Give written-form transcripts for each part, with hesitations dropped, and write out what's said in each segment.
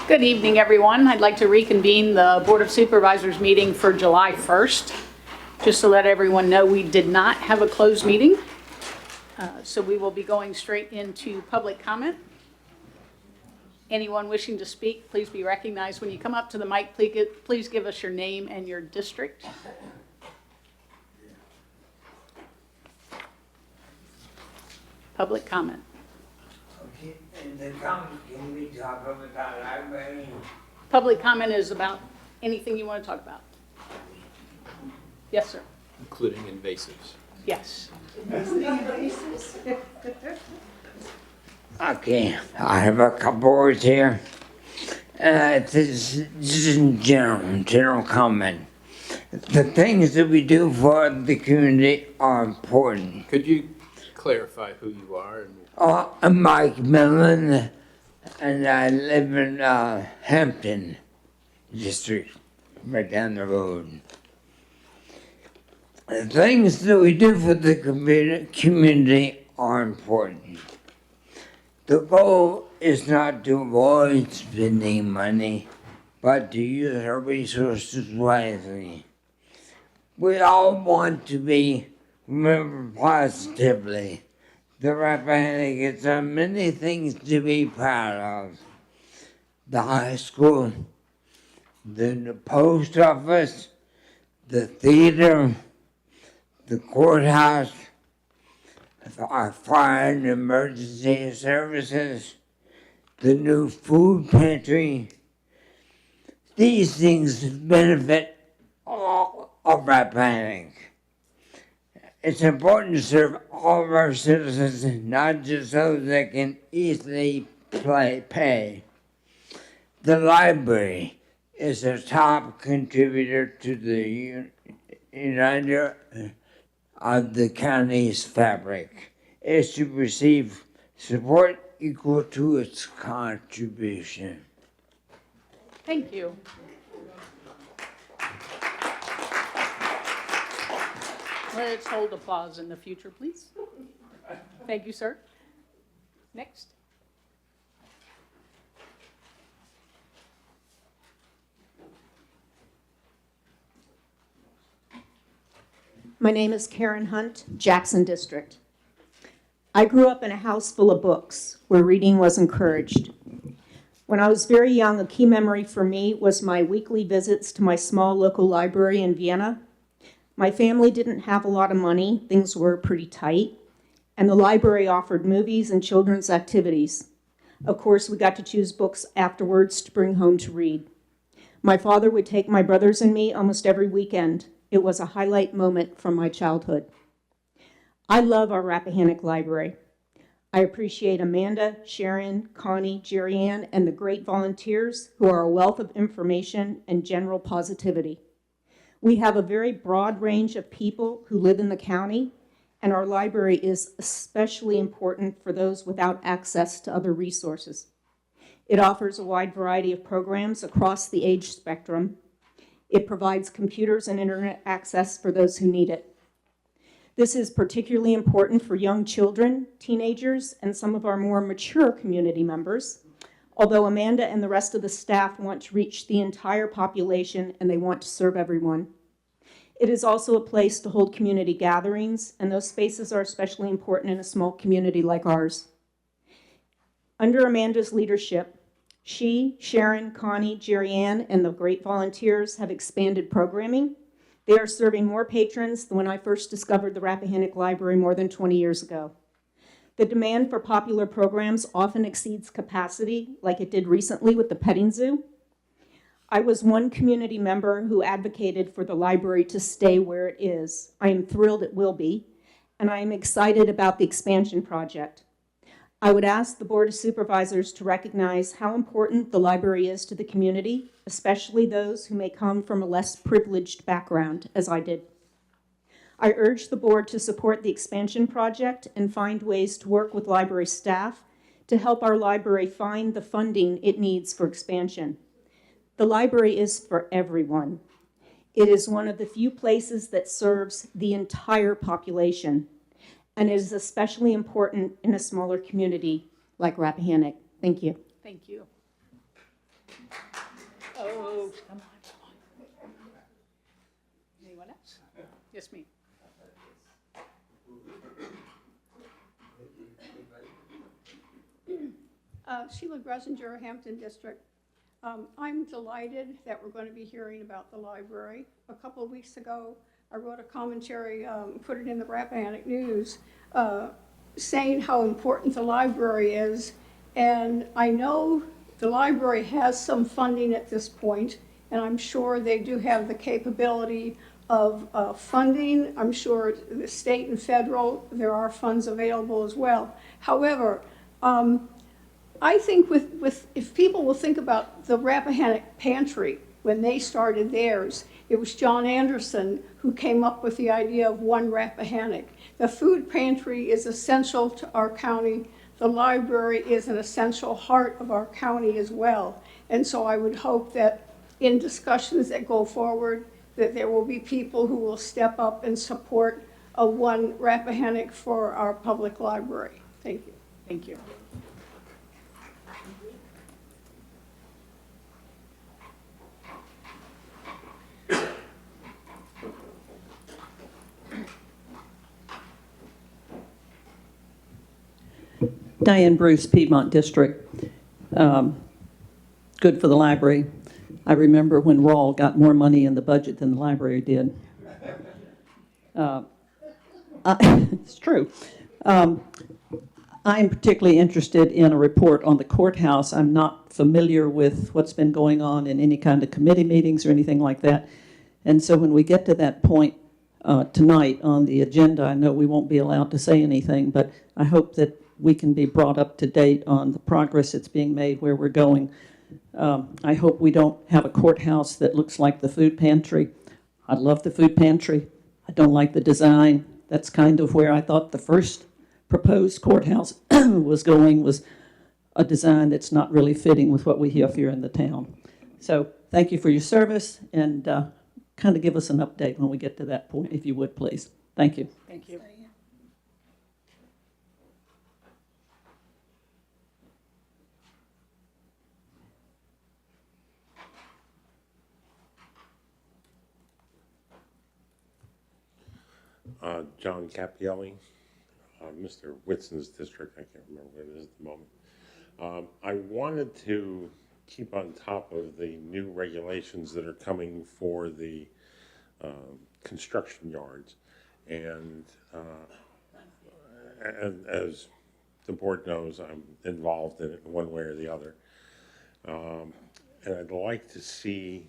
Good evening, everyone. I'd like to reconvene the Board of Supervisors meeting for July 1st. Just to let everyone know, we did not have a closed meeting, so we will be going straight into public comment. Anyone wishing to speak, please be recognized. When you come up to the mic, please give us your name and your district. Public comment. Okay, and the comment, can we talk about library? Public comment is about anything you want to talk about. Yes, sir. Including invasives. Yes. Okay, I have a couple words here. This is general comment. The things that we do for the community are important. Could you clarify who you are? I'm Mike Millen, and I live in Hampton District, right down the road. The things that we do for the community are important. The goal is not to avoid spending money, but to use our resources wisely. We all want to be remembered positively. The Rappahannock gets many things to be proud of. The high school, the post office, the theater, the courthouse, our fire and emergency services, the new food pantry. These things benefit all of Rappahannock. It's important to serve all of our citizens, not just those that can easily pay. The library is a top contributor to the uniter of the county's fabric. It should receive support equal to its contribution. Thank you. Let's hold applause in the future, please. Thank you, sir. Next. My name is Karen Hunt, Jackson District. I grew up in a house full of books where reading was encouraged. When I was very young, a key memory for me was my weekly visits to my small local library in Vienna. My family didn't have a lot of money, things were pretty tight, and the library offered movies and children's activities. Of course, we got to choose books afterwards to bring home to read. My father would take my brothers and me almost every weekend. It was a highlight moment from my childhood. I love our Rappahannock Library. I appreciate Amanda, Sharon, Connie, Jerry Ann, and the great volunteers who are a wealth of information and general positivity. We have a very broad range of people who live in the county, and our library is especially important for those without access to other resources. It offers a wide variety of programs across the age spectrum. It provides computers and internet access for those who need it. This is particularly important for young children, teenagers, and some of our more mature community members, although Amanda and the rest of the staff want to reach the entire population and they want to serve everyone. It is also a place to hold community gatherings, and those spaces are especially important in a small community like ours. Under Amanda's leadership, she, Sharon, Connie, Jerry Ann, and the great volunteers have expanded programming. They are serving more patrons than when I first discovered the Rappahannock Library more than 20 years ago. The demand for popular programs often exceeds capacity, like it did recently with the petting zoo. I was one community member who advocated for the library to stay where it is. I am thrilled it will be, and I am excited about the expansion project. I would ask the Board of Supervisors to recognize how important the library is to the community, especially those who may come from a less privileged background, as I did. I urge the board to support the expansion project and find ways to work with library staff to help our library find the funding it needs for expansion. The library is for everyone. It is one of the few places that serves the entire population, and it is especially important in a smaller community like Rappahannock. Thank you. Thank you. Oh, come on. Anyone else? Yes, me. Sheila Gressinger, Hampton District. I'm delighted that we're going to be hearing about the library. A couple of weeks ago, I wrote a commentary, put it in the Rappahannock News, saying how important the library is. And I know the library has some funding at this point, and I'm sure they do have the capability of funding. I'm sure the state and federal, there are funds available as well. However, I think if people will think about the Rappahannock Pantry, when they started theirs, it was John Anderson who came up with the idea of one Rappahannock. The food pantry is essential to our county. The library is an essential heart of our county as well. And so I would hope that in discussions that go forward, that there will be people who will step up and support a one Rappahannock for our public library. Thank you. Thank you. Diane Bruce, Piedmont District. Good for the library. I remember when Rawl got more money in the budget than the library did. It's true. I'm particularly interested in a report on the courthouse. I'm not familiar with what's been going on in any kind of committee meetings or anything like that. And so when we get to that point tonight on the agenda, I know we won't be allowed to say anything, but I hope that we can be brought up to date on the progress that's being made, where we're going. I hope we don't have a courthouse that looks like the food pantry. I love the food pantry. I don't like the design. That's kind of where I thought the first proposed courthouse was going, was a design that's not really fitting with what we have here in the town. So thank you for your service, and kind of give us an update when we get to that point, if you would, please. Thank you. Thank you. John Capielli, Mr. Whitson's district. I can't remember what it is at the moment. I wanted to keep on top of the new regulations that are coming for the construction yards. And as the board knows, I'm involved in it one way or the other. And I'd like to see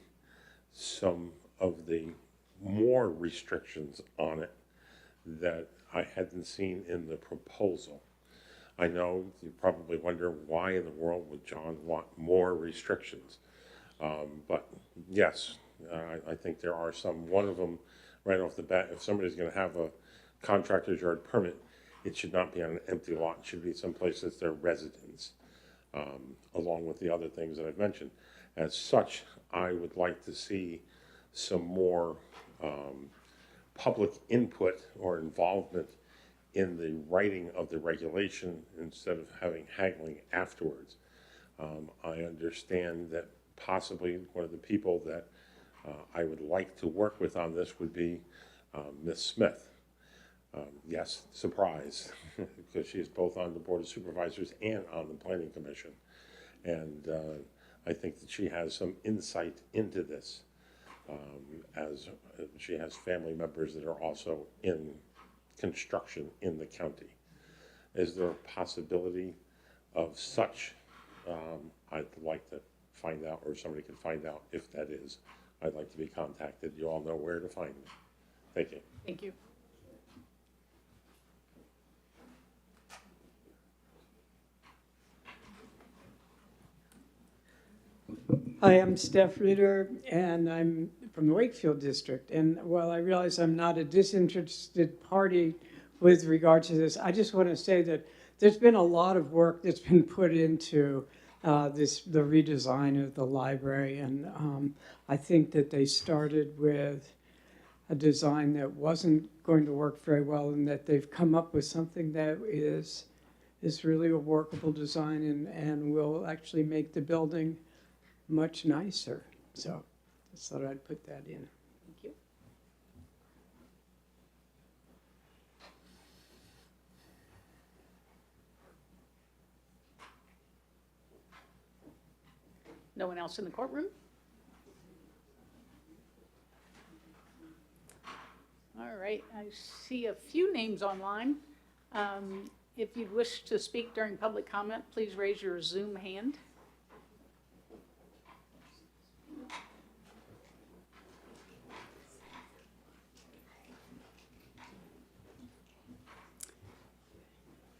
some of the more restrictions on it that I hadn't seen in the proposal. I know you probably wonder, why in the world would John want more restrictions? But yes, I think there are some. One of them, right off the bat, if somebody's going to have a contractor's yard permit, it should not be on an empty lot. It should be someplace that's their residence, along with the other things that I've mentioned. As such, I would like to see some more public input or involvement in the writing of the regulation instead of having haggling afterwards. I understand that possibly one of the people that I would like to work with on this would be Ms. Smith. Yes, surprise, because she is both on the Board of Supervisors and on the Planning Commission. And I think that she has some insight into this, as she has family members that are also in construction in the county. Is there a possibility of such? I'd like to find out, or somebody can find out if that is. I'd like to be contacted. You all know where to find me. Thank you. Thank you. Hi, I'm Steph Ritter, and I'm from the Wakefield District. And while I realize I'm not a disinterested party with regard to this, I just want to say that there's been a lot of work that's been put into the redesign of the library. And I think that they started with a design that wasn't going to work very well, and that they've come up with something that is really a workable design and will actually make the building much nicer. So just thought I'd put that in. Thank you. No one else in the courtroom? All right, I see a few names online. If you wish to speak during public comment, please raise your Zoom hand.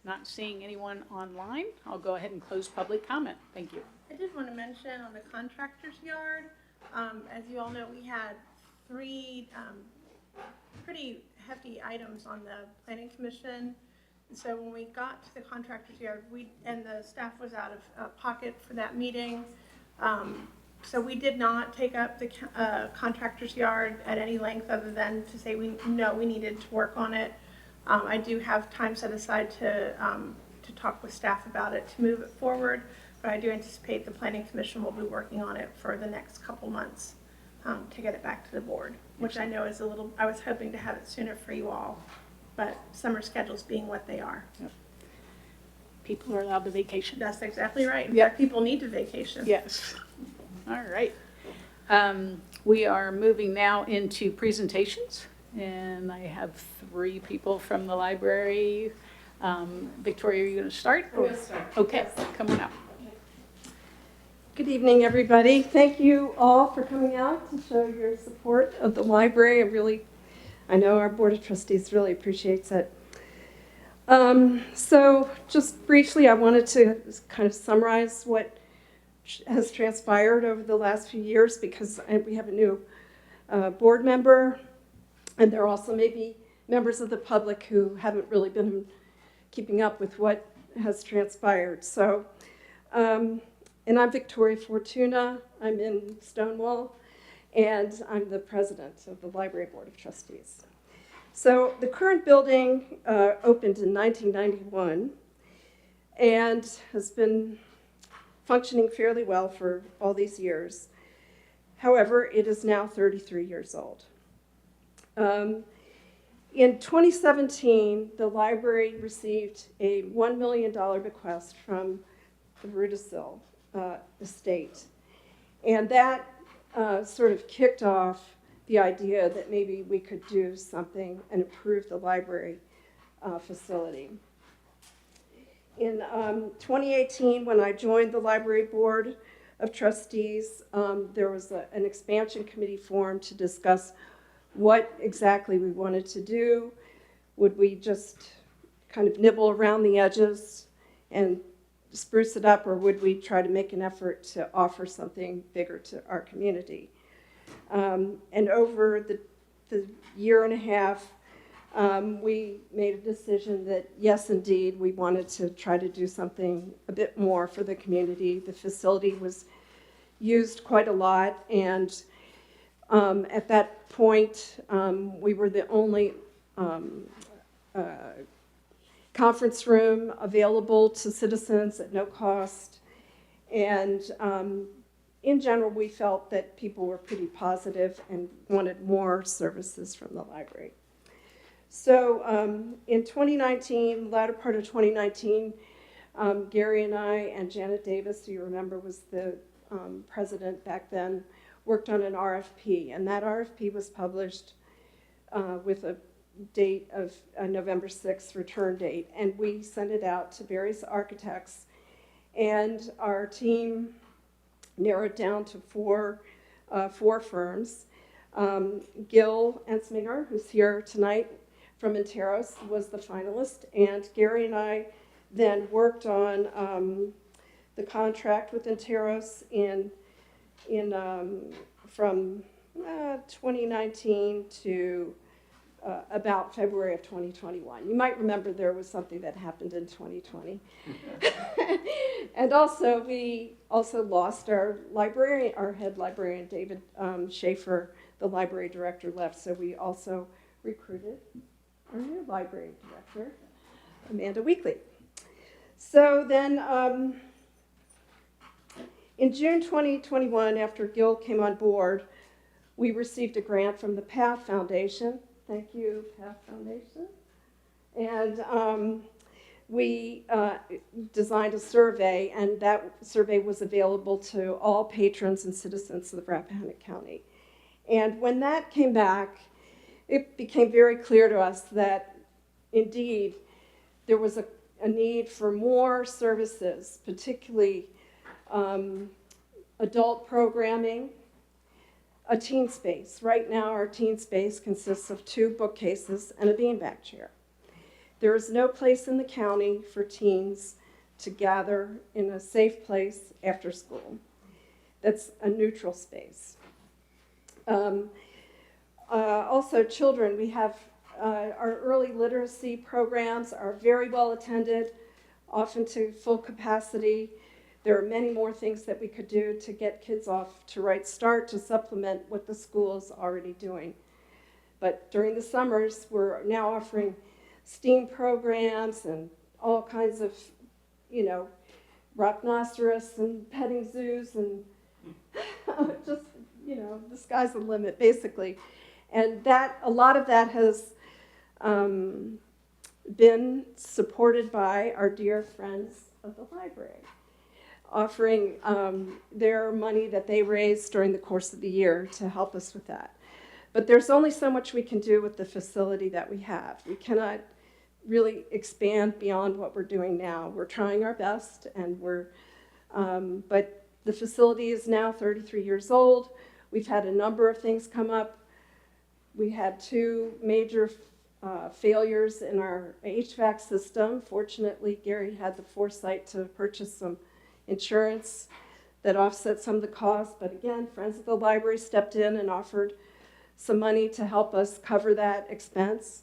Not seeing anyone online, I'll go ahead and close public comment. Thank you. I did want to mention on the contractor's yard, as you all know, we had three pretty hefty items on the planning commission. So when we got to the contractor's yard, and the staff was out of pocket for that meeting. So we did not take up the contractor's yard at any length other than to say we needed to work on it. I do have time set aside to talk with staff about it to move it forward, but I do anticipate the planning commission will be working on it for the next couple months to get it back to the board, which I know is I was hoping to have it sooner for you all, but summer schedules being what they are. Yep. People are allowed to vacation. That's exactly right. Yep. People need to vacation. Yes. All right. We are moving now into presentations, and I have 3 people from the library. Victoria, are you going to start? I'm going to start. Okay, Yes. come on up. Good evening, everybody. Thank you all for coming out to show your support of the library. I know our Board of Trustees really appreciates it. So just briefly, I wanted to kind of summarize what has transpired over the last few years because we have a new board member, and there also may be members of the public who haven't really been keeping up with what has transpired. So, and I'm Victoria Fortuna. I'm in Stonewall, and I'm the president of the Library Board of Trustees. So the current building opened in 1991 and has been functioning fairly well for all these years. However, it is now 33 years old. In 2017, the library received a $1 million bequest from the Rudisill estate. And that sort of kicked off the idea that maybe we could do something and improve the library facility. In 2018, when I joined the Library Board of Trustees, there was an expansion committee formed to discuss what exactly we wanted to do. Would we just kind of nibble around the edges and spruce it up, or would we try to make an effort to offer something bigger to our community? And over the year and a half, we made a decision that, yes, indeed, we wanted to try to do something a bit more for the community. The facility was used quite a lot, and at that point, we were the only conference room available to citizens at no cost. And in general, we felt that people were pretty positive and wanted more services from the library. So in 2019, latter part of 2019, Gary and I and Janet Davis, who you remember was the president back then, worked on an RFP, and that RFP was published with a date of November 6th return date, and we sent it out to various architects, and our team narrowed down to four firms. Gil Ensminger, who's here tonight from Interos, was the finalist, and Gary and I then worked on the contract with Interos from 2019 to about February of 2021. You might remember there was something that happened in 2020. And also, we also lost our librarian, our head librarian, David Schaefer, the library director left, so we also recruited our new library director, Amanda Weekly. So then In June 2021, after Gil came on board, we received a grant from the PATH Foundation. Thank you, PATH Foundation. And we designed a survey, and that survey was available to all patrons and citizens of Rappahannock County. And when that came back, it became very clear to us that indeed there was a need for more services, particularly adult programming, a teen space. Right now our teen space consists of 2 bookcases and a beanbag chair. There is no place in the county for teens to gather in a safe place after school. That's a neutral space. Also, children, we have our early literacy programs are very well attended, often to full capacity. There are many more things that we could do to get kids off to Right Start to supplement what the school is already doing. But during the summers, we're now offering STEAM programs and all kinds of, rhinoceros and petting zoos and just, the sky's the limit, basically. And a lot of that has been supported by our dear friends of the library, offering their money that they raised during the course of the year to help us with that. But there's only so much we can do with the facility that we have. We cannot really expand beyond what we're doing now. We're trying our best, and but the facility is now 33 years old. We've had a number of things come up. We had 2 major failures in our HVAC system. Fortunately, Gary had the foresight to purchase some insurance that offset some of the costs. But again, Friends of the Library stepped in and offered some money to help us cover that expense.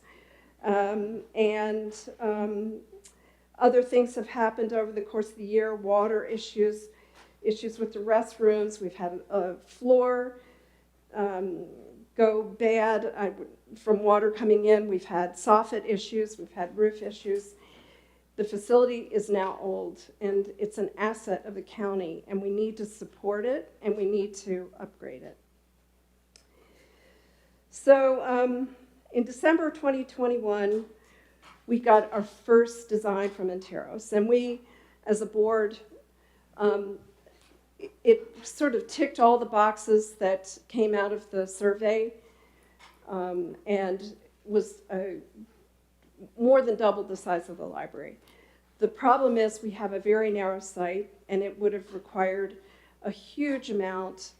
Other things have happened over the course of the year. Water issues with the restrooms. We've had a floor go bad from water coming in. We've had soffit issues. We've had roof issues. The facility is now old, and it's an asset of the county, and we need to support it, and we need to upgrade it. So in December 2021, we got our first design from Interos, and we, as a board, it sort of ticked all the boxes that came out of the survey, and was more than double the size of the library. The problem is we have a very narrow site, and it would have required a huge amount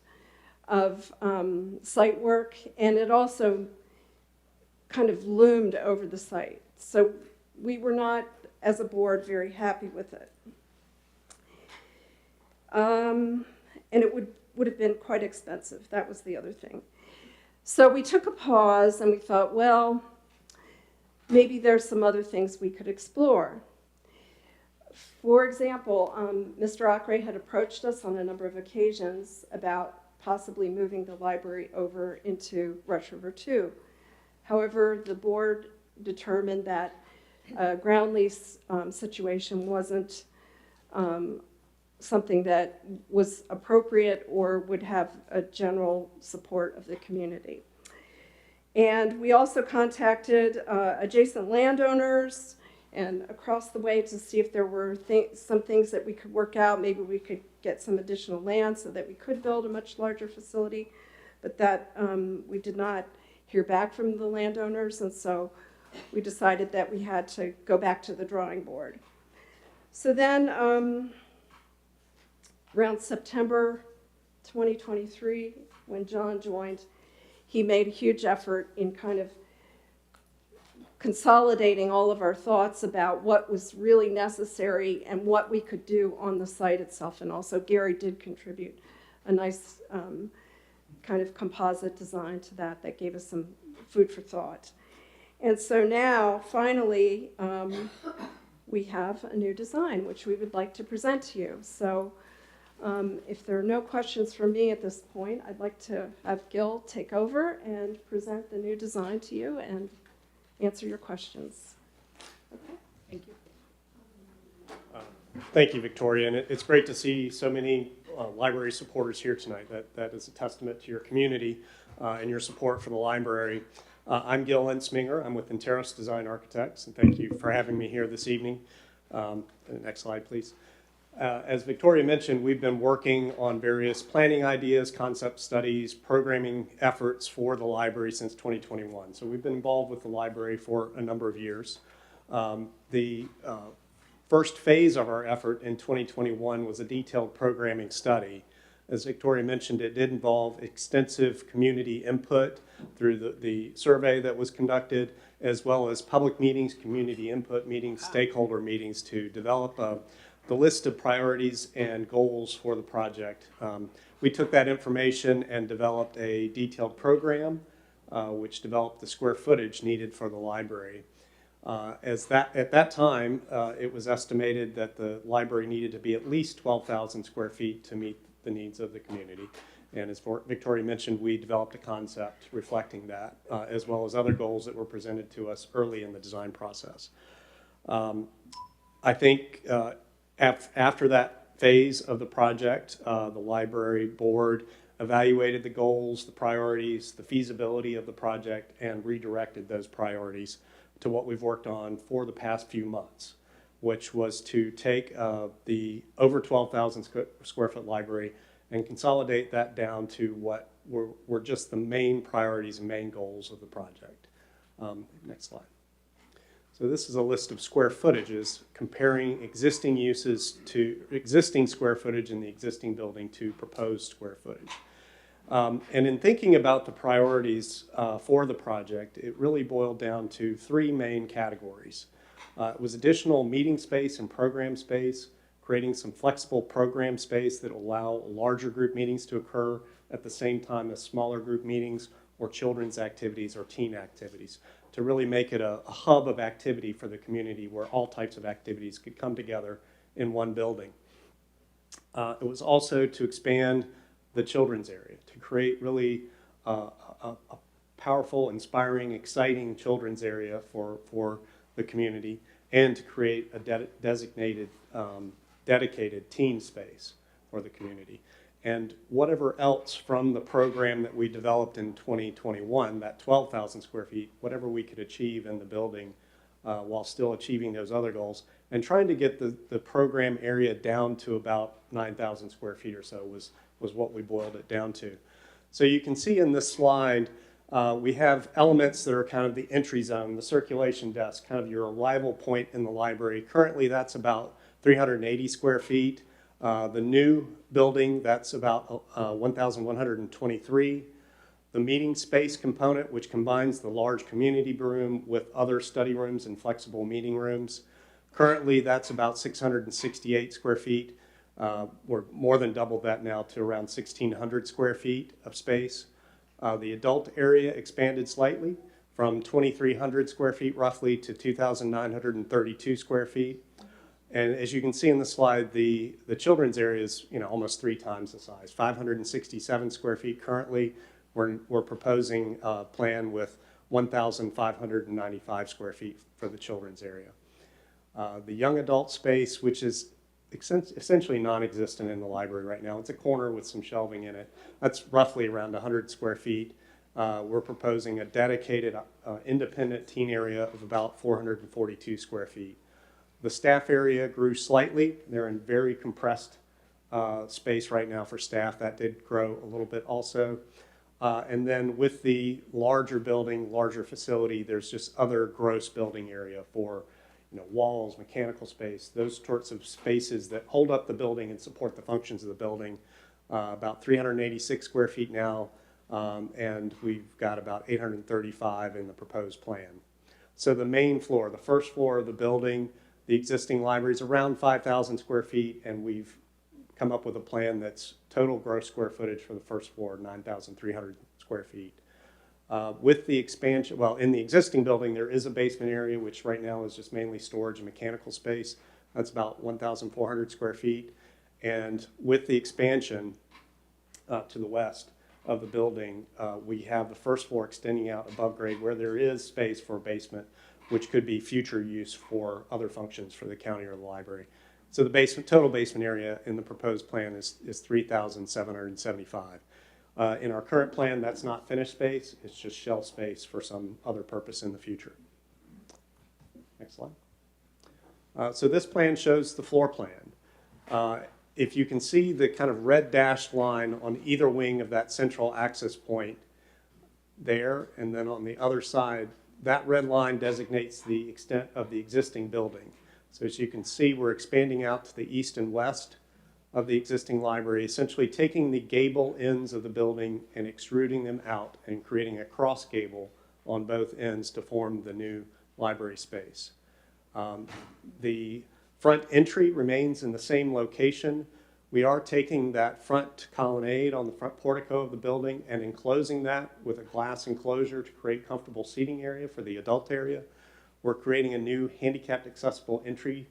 of site work, and it also kind of loomed over the site. So we were not, as a board, very happy with it. And it would have been quite expensive. That was the other thing. So we took a pause, and we thought, well, maybe there's some other things we could explore. For example, Mr. Acre had approached us on a number of occasions about possibly moving the library over into Rush River 2. However, the board determined that a ground lease situation wasn't something that was appropriate or would have a general support of the community. And we also contacted adjacent landowners and across the way to see if there were some things that we could work out. Maybe we could get some additional land so that we could build a much larger facility, but that we did not hear back from the landowners, and so we decided that we had to go back to the drawing board. So then around September 2023, when John joined, he made a huge effort in kind of consolidating all of our thoughts about what was really necessary and what we could do on the site itself. And also Gary did contribute a nice kind of composite design to that gave us some food for thought. And so now, finally, we have a new design, which we would like to present to you. So if there are no questions from me at this point, I'd like to have Gil take over and present the new design to you and answer your questions. Okay. Thank you. Thank you, Victoria. And it's great to see so many library supporters here tonight. That is a testament to your community and your support for the library. I'm Gil Ensminger. I'm with Interos Design Architects, and thank you for having me here this evening. Next slide, please. As Victoria mentioned, we've been working on various planning ideas, concept studies, programming efforts for the library since 2021. So we've been involved with the library for a number of years. The first phase of our effort in 2021 was a detailed programming study. As Victoria mentioned, it did involve extensive community input through the survey that was conducted, as well as public meetings, community input meetings, stakeholder meetings to develop the list of priorities and goals for the project. We took that information and developed a detailed program, which developed the square footage needed for the library. At that time, it was estimated that the library needed to be at least 12,000 square feet to meet the needs of the community. And as Victoria mentioned, we developed a concept reflecting that, as well as other goals that were presented to us early in the design process. I think after that phase of the project, the library board evaluated the goals, the priorities, the feasibility of the project, and redirected those priorities to what we've worked on for the past few months, which was to take the over 12,000 square foot library and consolidate that down to what were just the main priorities and main goals of the project. Next slide. So this is a list of square footages comparing existing uses to existing square footage in the existing building to proposed square footage. And in thinking about the priorities for the project, it really boiled down to three main categories. It was additional meeting space and program space, creating some flexible program space that will allow larger group meetings to occur at the same time as smaller group meetings or children's activities or teen activities, to really make it a hub of activity for the community where all types of activities could come together in one building. It was also to expand the children's area, to create really a powerful, inspiring, exciting children's area for the community, and to create a designated, dedicated teen space for the community. And whatever else from the program that we developed in 2021, that 12,000 square feet, whatever we could achieve in the building while still achieving those other goals, and trying to get the program area down to about 9,000 square feet or so was what we boiled it down to. So you can see in this slide, we have elements that are kind of the entry zone, the circulation desk, kind of your arrival point in the library. Currently, that's about 380 square feet. The new building, that's about 1,123. The meeting space component, which combines the large community room with other study rooms and flexible meeting rooms. Currently, that's about 668 square feet. We're more than doubled that now to around 1,600 square feet of space. The adult area expanded slightly from 2,300 square feet roughly to 2,932 square feet. And as you can see in the slide, the children's area is almost 3 times the size, 567 square feet currently. We're proposing a plan with 1,595 square feet for the children's area. The young adult space, which is essentially non-existent in the library right now. It's a corner with some shelving in it. That's roughly around 100 square feet. We're proposing a dedicated independent teen area of about 442 square feet. The staff area grew slightly. They're in very compressed space right now for staff. That did grow a little bit also. And then with the larger building, larger facility, there's just other gross building area for walls, mechanical space, those sorts of spaces that hold up the building and support the functions of the building. About 386 square feet now, and we've got about 835 in the proposed plan. So the main floor, the first floor of the building, the existing library is around 5,000 square feet, and we've come up with a plan that's total gross square footage for the first floor, 9,300 square feet. With the expansion, well, in the existing building, there is a basement area, which right now is just mainly storage and mechanical space. That's about 1,400 square feet. And with the expansion to the west of the building, we have the first floor extending out above grade where there is space for a basement, which could be future use for other functions for the county or the library. So the total basement area in the proposed plan is 3,775. In our current plan, that's not finished space, it's just shell space for some other purpose in the future. Next slide. So this plan shows the floor plan. If you can see the kind of red dashed line on either wing of that central access point there, and then on the other side, that red line designates the extent of the existing building. So as you can see, we're expanding out to the east and west of the existing library, essentially taking the gable ends of the building and extruding them out and creating a cross gable on both ends to form the new library space. The front entry remains in the same location. We are taking that front colonnade on the front portico of the building and enclosing that with a glass enclosure to create comfortable seating area for the adult area. We're creating a new handicapped accessible entry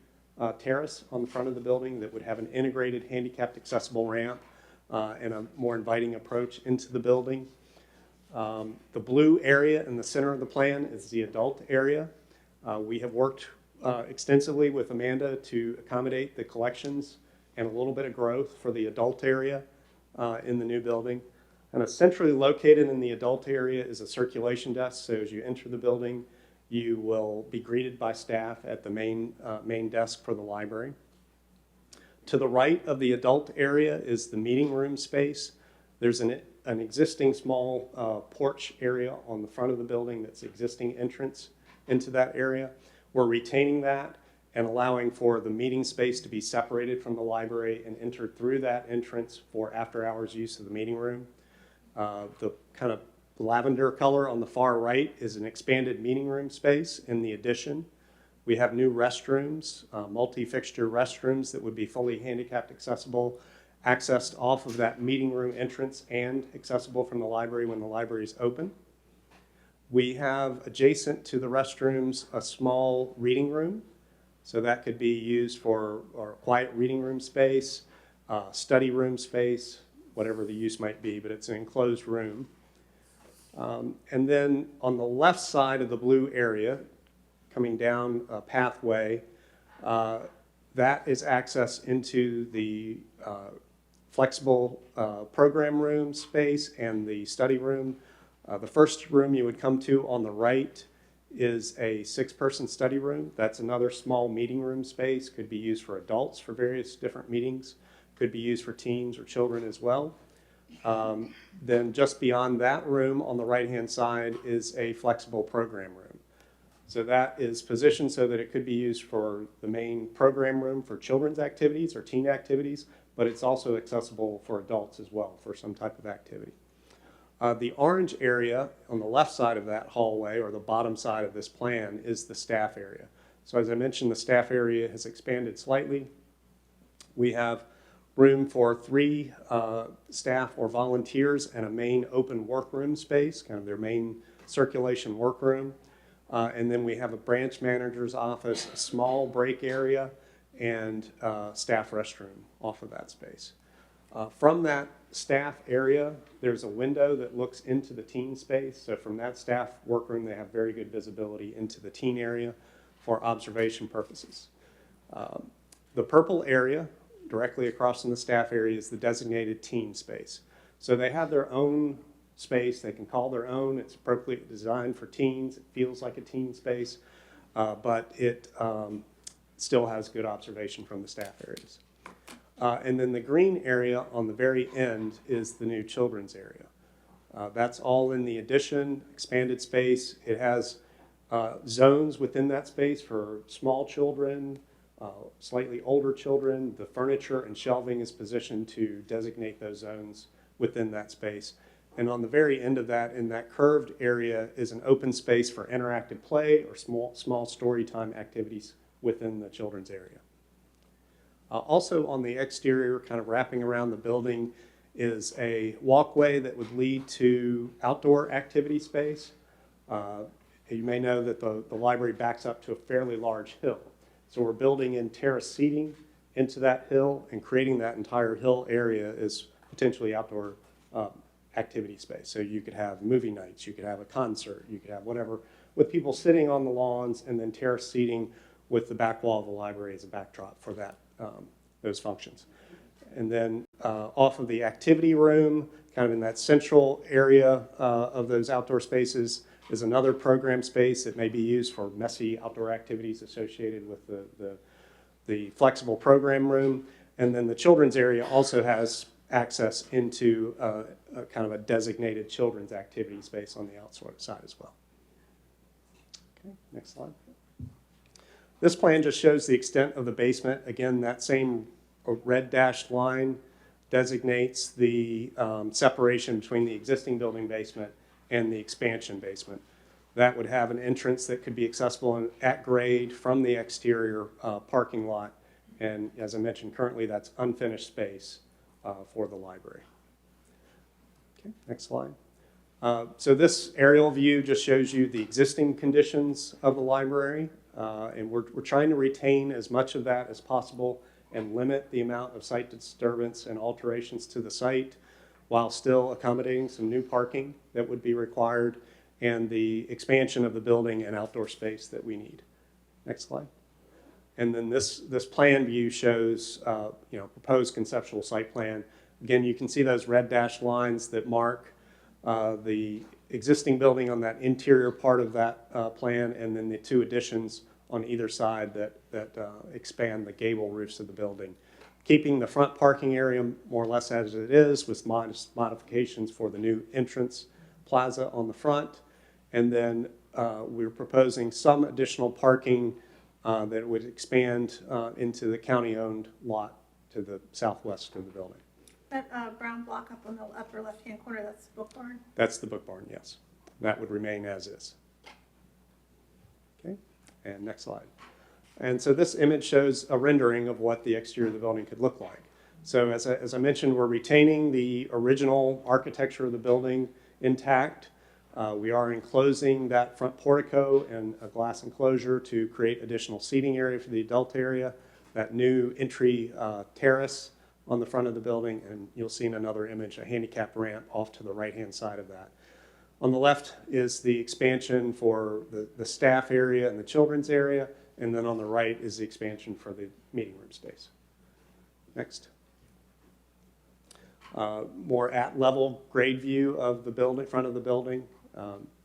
terrace on the front of the building that would have an integrated handicapped accessible ramp and a more inviting approach into the building. The blue area in the center of the plan is the adult area. We have worked extensively with Amanda to accommodate the collections and a little bit of growth for the adult area in the new building. And centrally located in the adult area is a circulation desk. So as you enter the building, you will be greeted by staff at the main desk for the library. To the right of the adult area is the meeting room space. There's an existing small porch area on the front of the building that's existing entrance into that area. We're retaining that and allowing for the meeting space to be separated from the library and entered through that entrance for after-hours use of the meeting room. The kind of lavender color on the far right is an expanded meeting room space in the addition. We have new restrooms, multi-fixture restrooms that would be fully handicapped accessible, accessed off of that meeting room entrance and accessible from the library when the library is open. We have adjacent to the restrooms a small reading room. So that could be used for our quiet reading room space, study room space, whatever the use might be, but it's an enclosed room. And then on the left side of the blue area, coming down a pathway, that is access into the flexible program room space and the study room. The first room you would come to on the right is a 6-person study room. That's another small meeting room space. Could be used for adults for various different meetings. Could be used for teens or children as well. Then just beyond that room on the right-hand side is a flexible program room. So that is positioned so that it could be used for the main program room for children's activities or teen activities, but it's also accessible for adults as well for some type of activity. The orange area on the left side of that hallway, or the bottom side of this plan, is the staff area. So as I mentioned, the staff area has expanded slightly. We have room for 3 staff or volunteers and a main open workroom space, kind of their main circulation workroom. And then we have a branch manager's office, a small break area, and staff restroom off of that space. From that staff area, there's a window that looks into the teen space. So from that staff workroom, they have very good visibility into the teen area for observation purposes. The purple area directly across from the staff area is the designated teen space. So they have their own space. They can call their own. It's appropriately designed for teens. It feels like a teen space, but it still has good observation from the staff areas. And then the green area on the very end is the new children's area. That's all in the addition, expanded space. It has zones within that space for small children, slightly older children. The furniture and shelving is positioned to designate those zones within that space. And on the very end of that, in that curved area, is an open space for interactive play or small story time activities within the children's area. Also on the exterior, kind of wrapping around the building, is a walkway that would lead to outdoor activity space. You may know that the library backs up to a fairly large hill. So we're building in terrace seating into that hill, and creating that entire hill area is potentially outdoor activity space. So you could have movie nights, you could have a concert, you could have whatever, with people sitting on the lawns, and then terrace seating with the back wall of the library as a backdrop for that those functions. And then off of the activity room, kind of in that central area of those outdoor spaces, is another program space that may be used for messy outdoor activities associated with the flexible program room. And then the children's area also has access into a kind of a designated children's activity space on the outside as well. Okay, next slide. This plan just shows the extent of the basement. Again, that same red dashed line designates the separation between the existing building basement and the expansion basement. That would have an entrance that could be accessible at grade from the exterior parking lot. And as I mentioned, currently that's unfinished space for the library. Okay, next slide. So this aerial view just shows you the existing conditions of the library. And we're trying to retain as much of that as possible and limit the amount of site disturbance and alterations to the site while still accommodating some new parking that would be required and the expansion of the building and outdoor space that we need. Next slide. And then this plan view shows proposed conceptual site plan. Again, you can see those red dashed lines that mark the existing building on that interior part of that plan, and then the two additions on either side that expand the gable roofs of the building. Keeping the front parking area more or less as it is with modest modifications for the new entrance plaza on the front. And then we're proposing some additional parking that would expand into the county-owned lot to the southwest of the building. That brown block up on the upper left-hand corner, that's the book barn? That's the book barn, yes. That would remain as is. Okay, and next slide. And so this image shows a rendering of what the exterior of the building could look like. So as I mentioned, we're retaining the original architecture of the building intact. We are enclosing that front portico and a glass enclosure to create additional seating area for the adult area, that new entry terrace on the front of the building, and you'll see in another image a handicap ramp off to the right-hand side of that. On the left is the expansion for the staff area and the children's area, and then on the right is the expansion for the meeting room space. Next. More at-level grade view of the building, front of the building,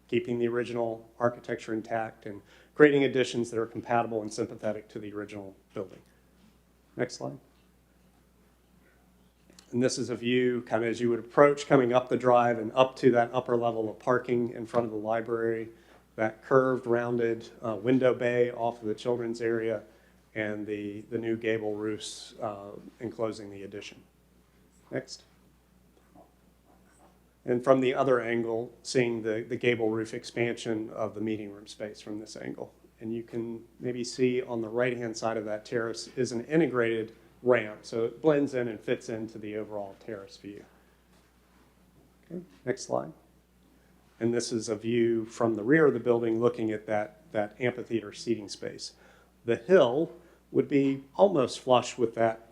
keeping the original architecture intact and creating additions that are compatible and sympathetic to the original building. Next slide. And this is a view kind of as you would approach coming up the drive and up to that upper level of parking in front of the library, that curved, rounded window bay off of the children's area, and the new gable roofs enclosing the addition. Next. And from the other angle, seeing the gable roof expansion of the meeting room space from this angle. And you can maybe see on the right-hand side of that terrace is an integrated ramp, so it blends in and fits into the overall terrace view. Okay, next slide. And this is a view from the rear of the building looking at that amphitheater seating space. The hill would be almost flush with that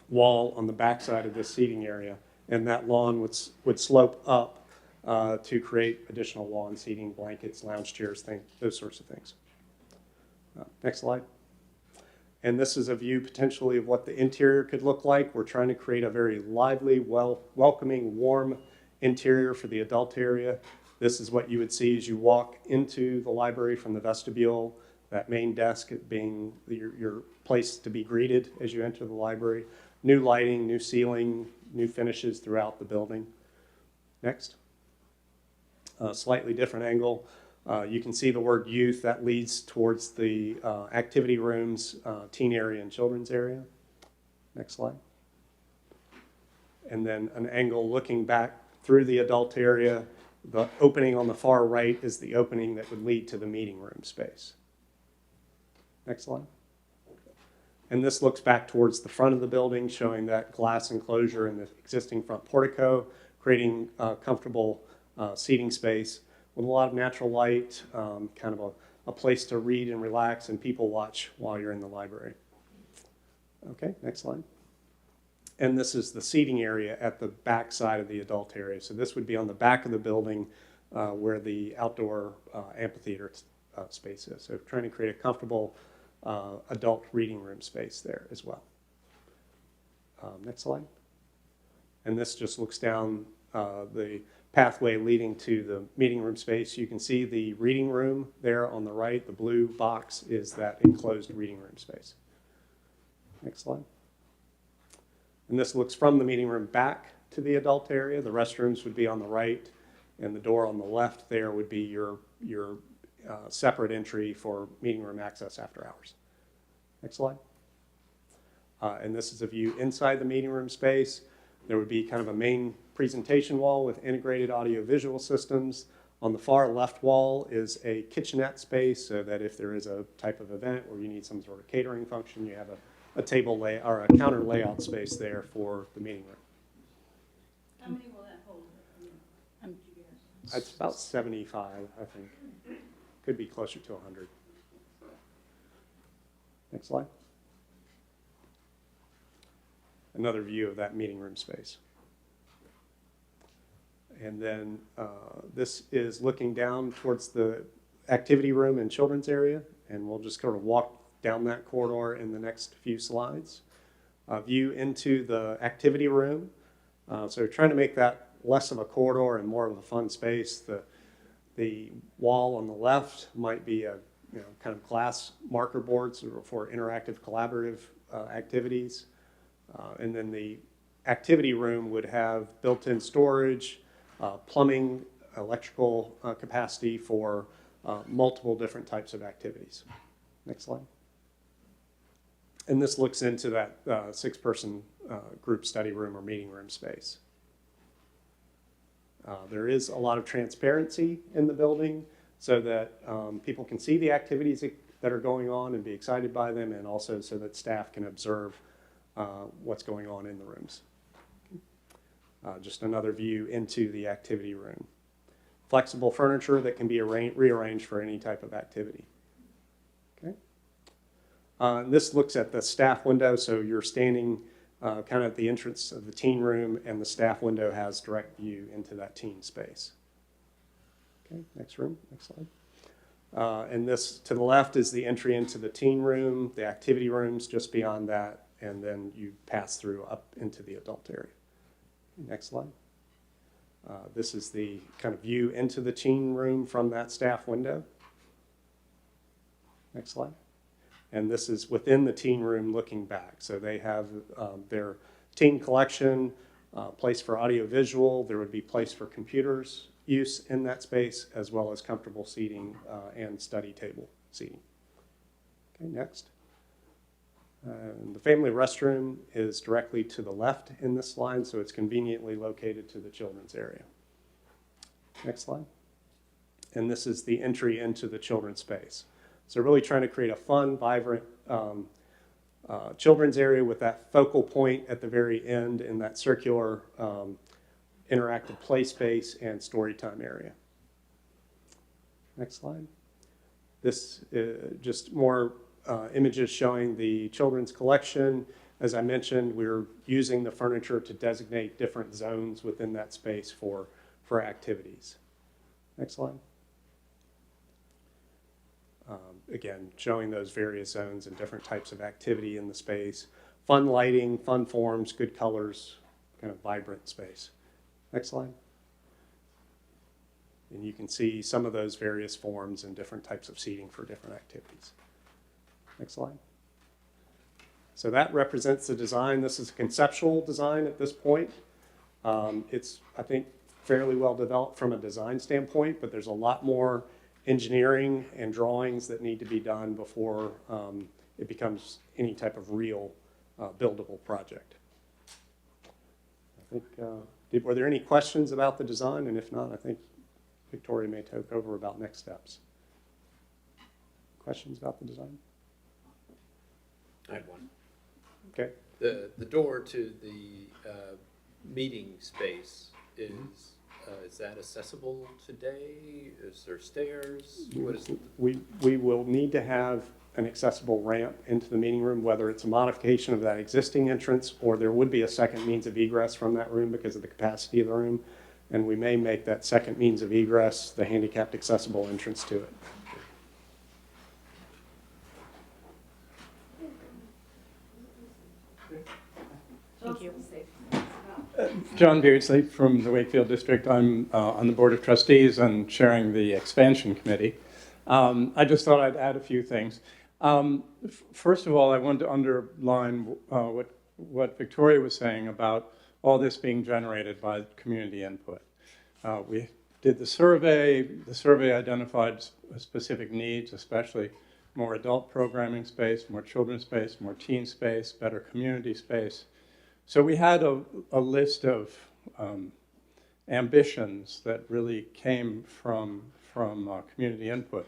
wall on the backside of this seating area, and that lawn would slope up to create additional lawn seating, blankets, lounge chairs, those sorts of things. Next slide. And this is a view potentially of what the interior could look like. We're trying to create a very lively, welcoming, warm interior for the adult area. This is what you would see as you walk into the library from the vestibule, that main desk being your place to be greeted as you enter the library. New lighting, new ceiling, new finishes throughout the building. Next. Slightly different angle. You can see the word youth. That leads towards the activity rooms, teen area and children's area. Next slide. And then an angle looking back through the adult area. The opening on the far right is the opening that would lead to the meeting room space. Next slide. And this looks back towards the front of the building, showing that glass enclosure and the existing front portico, creating comfortable seating space with a lot of natural light, kind of a place to read and relax and people watch while you're in the library. Okay, next slide. And this is the seating area at the back side of the adult area. So this would be on the back of the building where the outdoor amphitheater space is. So trying to create a comfortable adult reading room space there as well. Next slide. And this just looks down the pathway leading to the meeting room space. You can see the reading room there on the right. The blue box is that enclosed reading room space. Next slide. And this looks from the meeting room back to the adult area. The restrooms would be on the right, and the door on the left there would be your separate entry for meeting room access after hours. Next slide. And this is a view inside the meeting room space. There would be kind of a main presentation wall with integrated audio-visual systems. On the far left wall is a kitchenette space so that if there is a type of event where you need some sort of catering function, you have a table lay or a counter layout space there for the meeting room. How many will that hold? It's about 75, I think. Could be closer to 100. Next slide. Another view of that meeting room space. And then this is looking down towards the activity room and children's area, and we'll just sort of walk down that corridor in the next few slides. View into the activity room. So we're trying to make that less of a corridor and more of a fun space. The wall on the left might be a kind of glass marker boards for interactive collaborative activities. And then the activity room would have built-in storage, plumbing, electrical capacity for multiple different types of activities. Next slide. And this looks into that 6-person group study room or meeting room space. There is a lot of transparency in the building so that people can see the activities that are going on and be excited by them, and also so that staff can observe what's going on in the rooms. Just another view into the activity room. Flexible furniture that can be rearranged for any type of activity. Okay. This looks at the staff window, so you're standing kind of at the entrance of the teen room, and the staff window has direct view into that teen space. Okay, next room, next slide. And this to the left is the entry into the teen room, the activity rooms just beyond that, and then you pass through up into the adult area. Next slide. This is the kind of view into the teen room from that staff window. Next slide. And this is within the teen room looking back. So they have their teen collection, place for audio-visual. There would be place for computers use in that space, as well as comfortable seating and study table seating. Okay, next. The family restroom is directly to the left in this slide, so it's conveniently located to the children's area. Next slide. And this is the entry into the children's space. So really trying to create a fun, vibrant children's area with that focal point at the very end in that circular interactive play space and story time area. Next slide. This is just more images showing the children's collection. As I mentioned, we're using the furniture to designate different zones within that space for activities. Next slide. Again, showing those various zones and different types of activity in the space. Fun lighting, fun forms, good colors, kind of vibrant space. Next slide. And you can see some of those various forms and different types of seating for different activities. Next slide. So that represents the design. This is a conceptual design at this point. It's, I think, fairly well developed from a design standpoint, but there's a lot more engineering and drawings that need to be done before it becomes any type of real buildable project. I think, were there any questions about the design? And if not, I think Victoria may take over about next steps. Questions about the design? I had one. Okay. The door to the meeting space is that accessible today? Is there stairs? What is it? We will need to have an accessible ramp into the meeting room, whether it's a modification of that existing entrance or there would be a second means of egress from that room because of the capacity of the room. And we may make that second means of egress the handicapped accessible entrance to it. So say something. John Beardsley from the Wakefield District. I'm on the Board of Trustees and chairing the Expansion Committee. I just thought I'd add a few things. First of all, I wanted to underline what Victoria was saying about all this being generated by community input. We did the survey. The survey identified specific needs, especially more adult programming space, more children's space, more teen space, better community space. So we had a list of ambitions that really came from community input.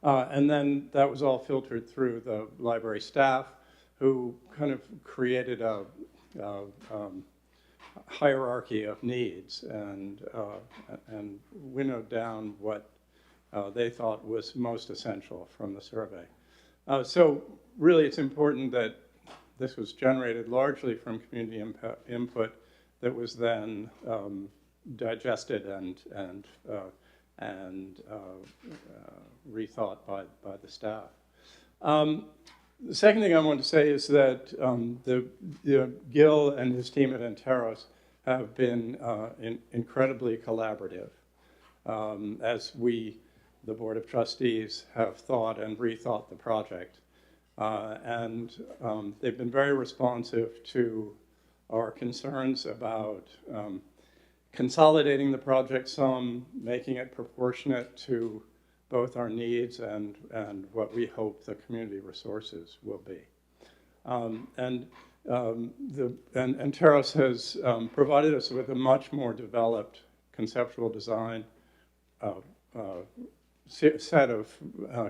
And then that was all filtered through the library staff, who kind of created a hierarchy of needs and winnowed down what they thought was most essential from the survey. So really it's important that this was generated largely from community input that was then digested and rethought by the staff. The second thing I want to say is that Gil and his team at Anteros have been incredibly collaborative as we, the Board of Trustees, have thought and rethought the project. And they've been very responsive to our concerns about consolidating the project some, making it proportionate to both our needs and what we hope the community resources will be. And Anteros has provided us with a much more developed conceptual design set of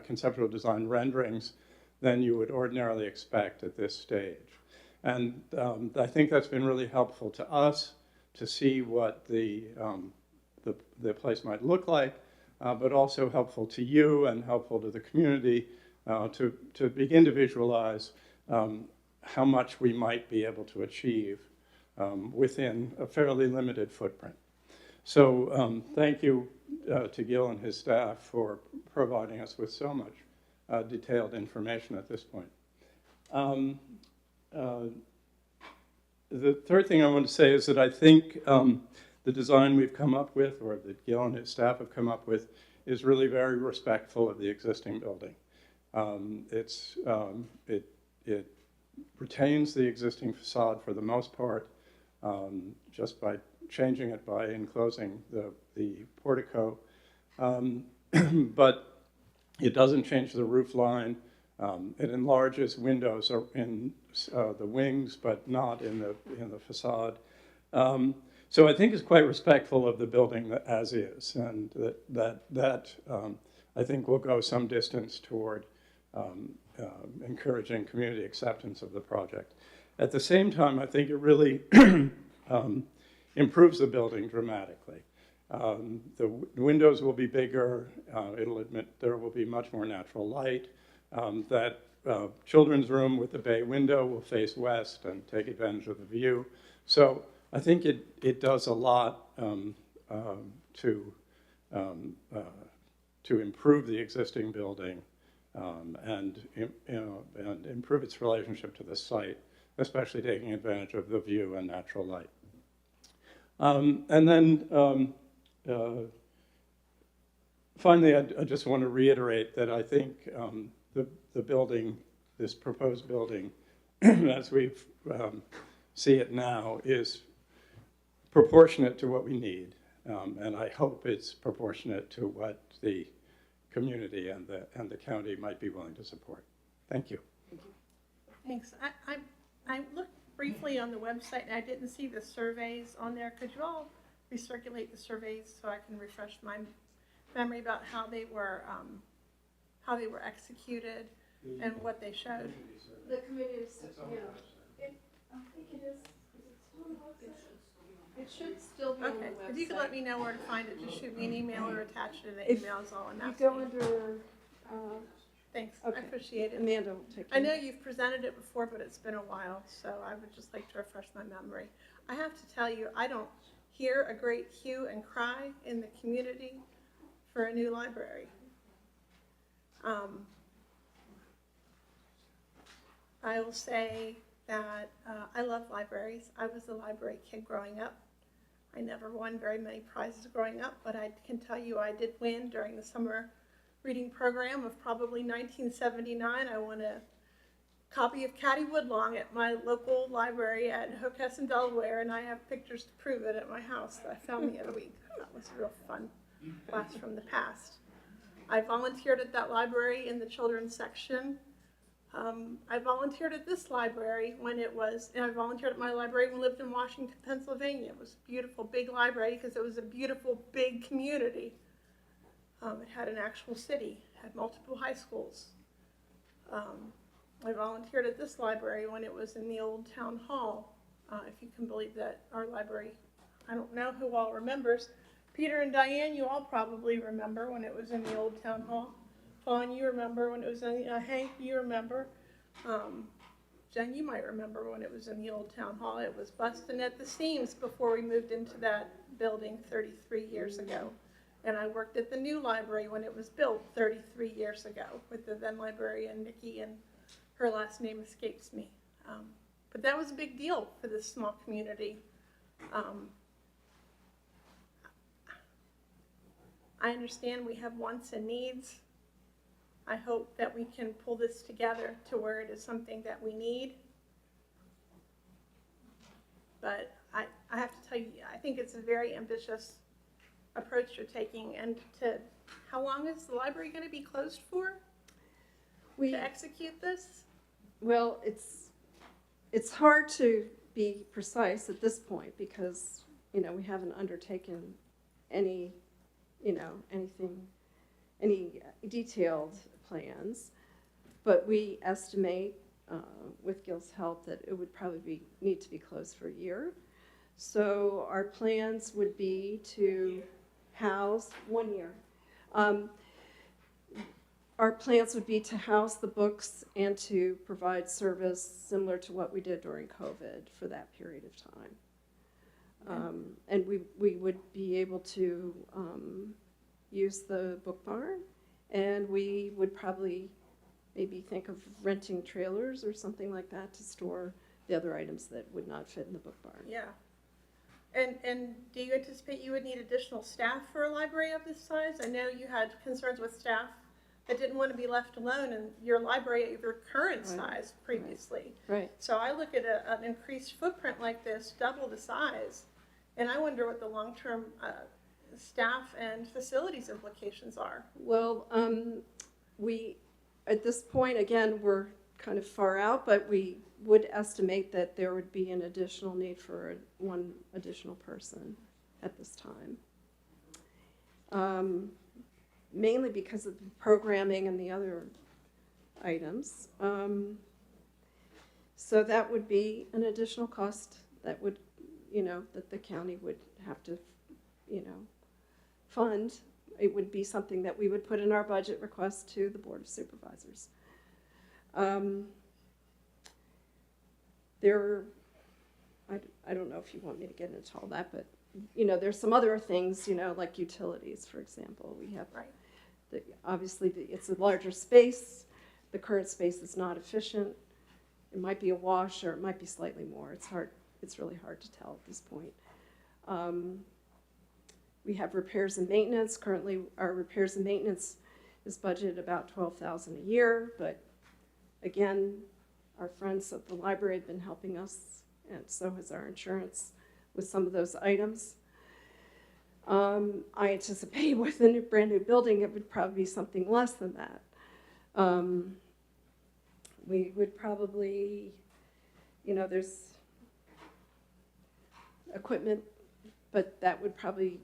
conceptual design renderings than you would ordinarily expect at this stage. And I think that's been really helpful to us to see what the place might look like, but also helpful to you and helpful to the community to begin to visualize how much we might be able to achieve within a fairly limited footprint. So thank you to Gil and his staff for providing us with so much detailed information at this point. The third thing I want to say is that I think the design we've come up with, or that Gil and his staff have come up with, is really very respectful of the existing building. It retains the existing facade for the most part, just by changing it by enclosing the portico. But it doesn't change the roof line. It enlarges windows in the wings, but not in the facade. So I think it's quite respectful of the building as is, and that I think will go some distance toward encouraging community acceptance of the project. At the same time, I think it really improves the building dramatically. The windows will be bigger. It'll admit there will be much more natural light. That children's room with the bay window will face west and take advantage of the view. So I think it does a lot to improve the existing building and improve its relationship to the site, especially taking advantage of the view and natural light. And then finally, I just want to reiterate that I think the building, this proposed building, as we see it now, is proportionate to what we need. And I hope it's proportionate to what the community and the county might be willing to support. Thank you. Thanks. I looked briefly on the website and I didn't see the surveys on there. Could you all recirculate the surveys so I can refresh my memory about how they were executed and what they showed? The committee is, yeah. I think it is. Is it still on the website? It should still be on the Okay, website. if you could let me know where to find it, just shoot me an email or attach it in the If email is all I'm You asking. go under, Thanks, okay. I appreciate it. Amanda will take I it. know you've presented it before, but it's been a while, so I would just like to refresh my memory. I have to tell you, I don't hear a great hue and cry in the community for a new library. I will say that I love libraries. I was a library kid growing up. I never won very many prizes growing up, but I can tell you I did win during the summer reading program of probably 1979. I won a copy of Caddy Woodlong at my local library at Hockessin, Delaware, and I have pictures to prove it at my house that I found the other week. That was a real fun blast from the past. I volunteered at that library in the children's section. I volunteered at this library and I volunteered at my library when I lived in Washington, Pennsylvania. It was a beautiful big library because it was a beautiful big community. It had an actual city, had multiple high schools. I volunteered at this library when it was in the old town hall. If you can believe that, our library, I don't know who all remembers. Peter and Diane, you all probably remember when it was in the old town hall. Fawn, you remember when it was in, Hank, you remember. Jen, you might remember when it was in the old town hall. It was busting at the seams before we moved into that building 33 years ago. And I worked at the new library when it was built 33 years ago with the then librarian, Nikki, and her last name escapes me. But that was a big deal for this small community. I understand we have wants and needs. I hope that we can pull this together to where it is something that we need. But I have to tell you, I think it's a very ambitious approach you're taking. And how long is the library going to be closed for to execute this? Well, it's hard to be precise at this point because, we haven't undertaken any detailed plans, but we estimate, with Gil's help, that it would probably need to be closed for a year. So our plans would be to house 1 year. Our plans would be to house the books and to provide service similar to what we did during COVID for that period of time. And we would be able to use the book barn, and we would probably maybe think of renting trailers or something like that to store the other items that would not fit in the book barn. Yeah. And do you anticipate you would need additional staff for a library of this size? I know you had concerns with staff that didn't want to be left alone in your library at your current size previously. Right. So I look at an increased footprint like this, double the size, and I wonder what the long-term staff and facilities implications are. Well, we, at this point, again, we're kind of far out, but we would estimate that there would be an additional need for one additional person at this time. Mainly because of the programming and the other items. So that would be an additional cost that would, that the county would have to, fund. It would be something that we would put in our budget request to the Board of Supervisors. I don't know if you want me to get into all that, but, there's some other things, like utilities, for example. We have, obviously, it's a larger space. The current space is not efficient. It might be a wash or it might be slightly more. It's really hard to tell at this point. We have repairs and maintenance. Currently, our repairs and maintenance is budgeted about $12,000 a year, but again, our friends at the library have been helping us, and so has our insurance with some of those items. I anticipate with a brand new building, it would probably be something less than that. We would probably, there's equipment, but that would probably,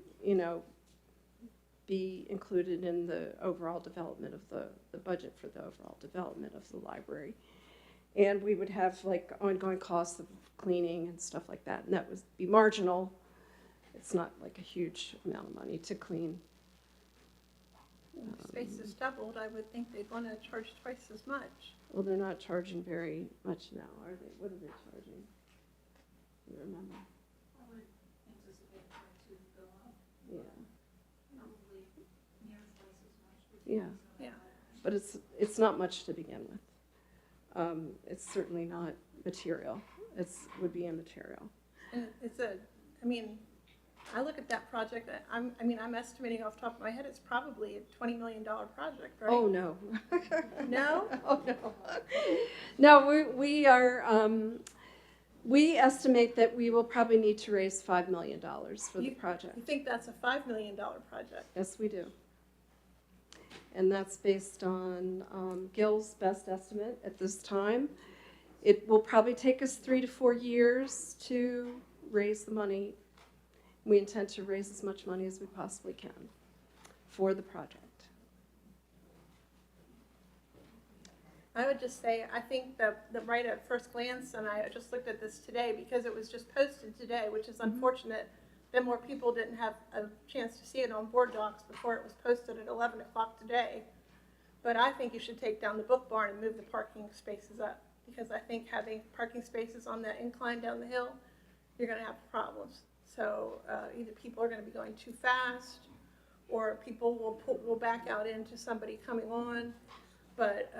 be included in the overall development of the budget for the overall development of the library. And we would have like ongoing costs of cleaning and stuff like that, and that would be marginal. It's not like a huge amount of money to clean. If space is doubled, I would think they'd want to charge twice as much. Well, they're not charging very much now, are they? What are they charging? Do you remember? I would anticipate that to go up. Yeah. Probably near twice as much. Yeah. Yeah. But it's not much to begin with. It's certainly not material. Would be immaterial. And I mean, I look at that project, I'm estimating off the top of my head, it's probably a $20 million project, right? Oh, no. No? Oh, no. No, we estimate that we will probably need to raise $5 million for the project. You think that's a $5 million project? Yes, we do. And that's based on Gil's best estimate at this time. It will probably take us 3 to 4 years to raise the money. We intend to raise as much money as we possibly can for the project. I would just say, I think the right at first glance, and I just looked at this today because it was just posted today, which is unfortunate that more people didn't have a chance to see it on board docs before it was posted at 11 o'clock today. But I think you should take down the book barn and move the parking spaces up, because I think having parking spaces on that incline down the hill, you're going to have problems. So either people are going to be going too fast, or people will back out into somebody coming on. But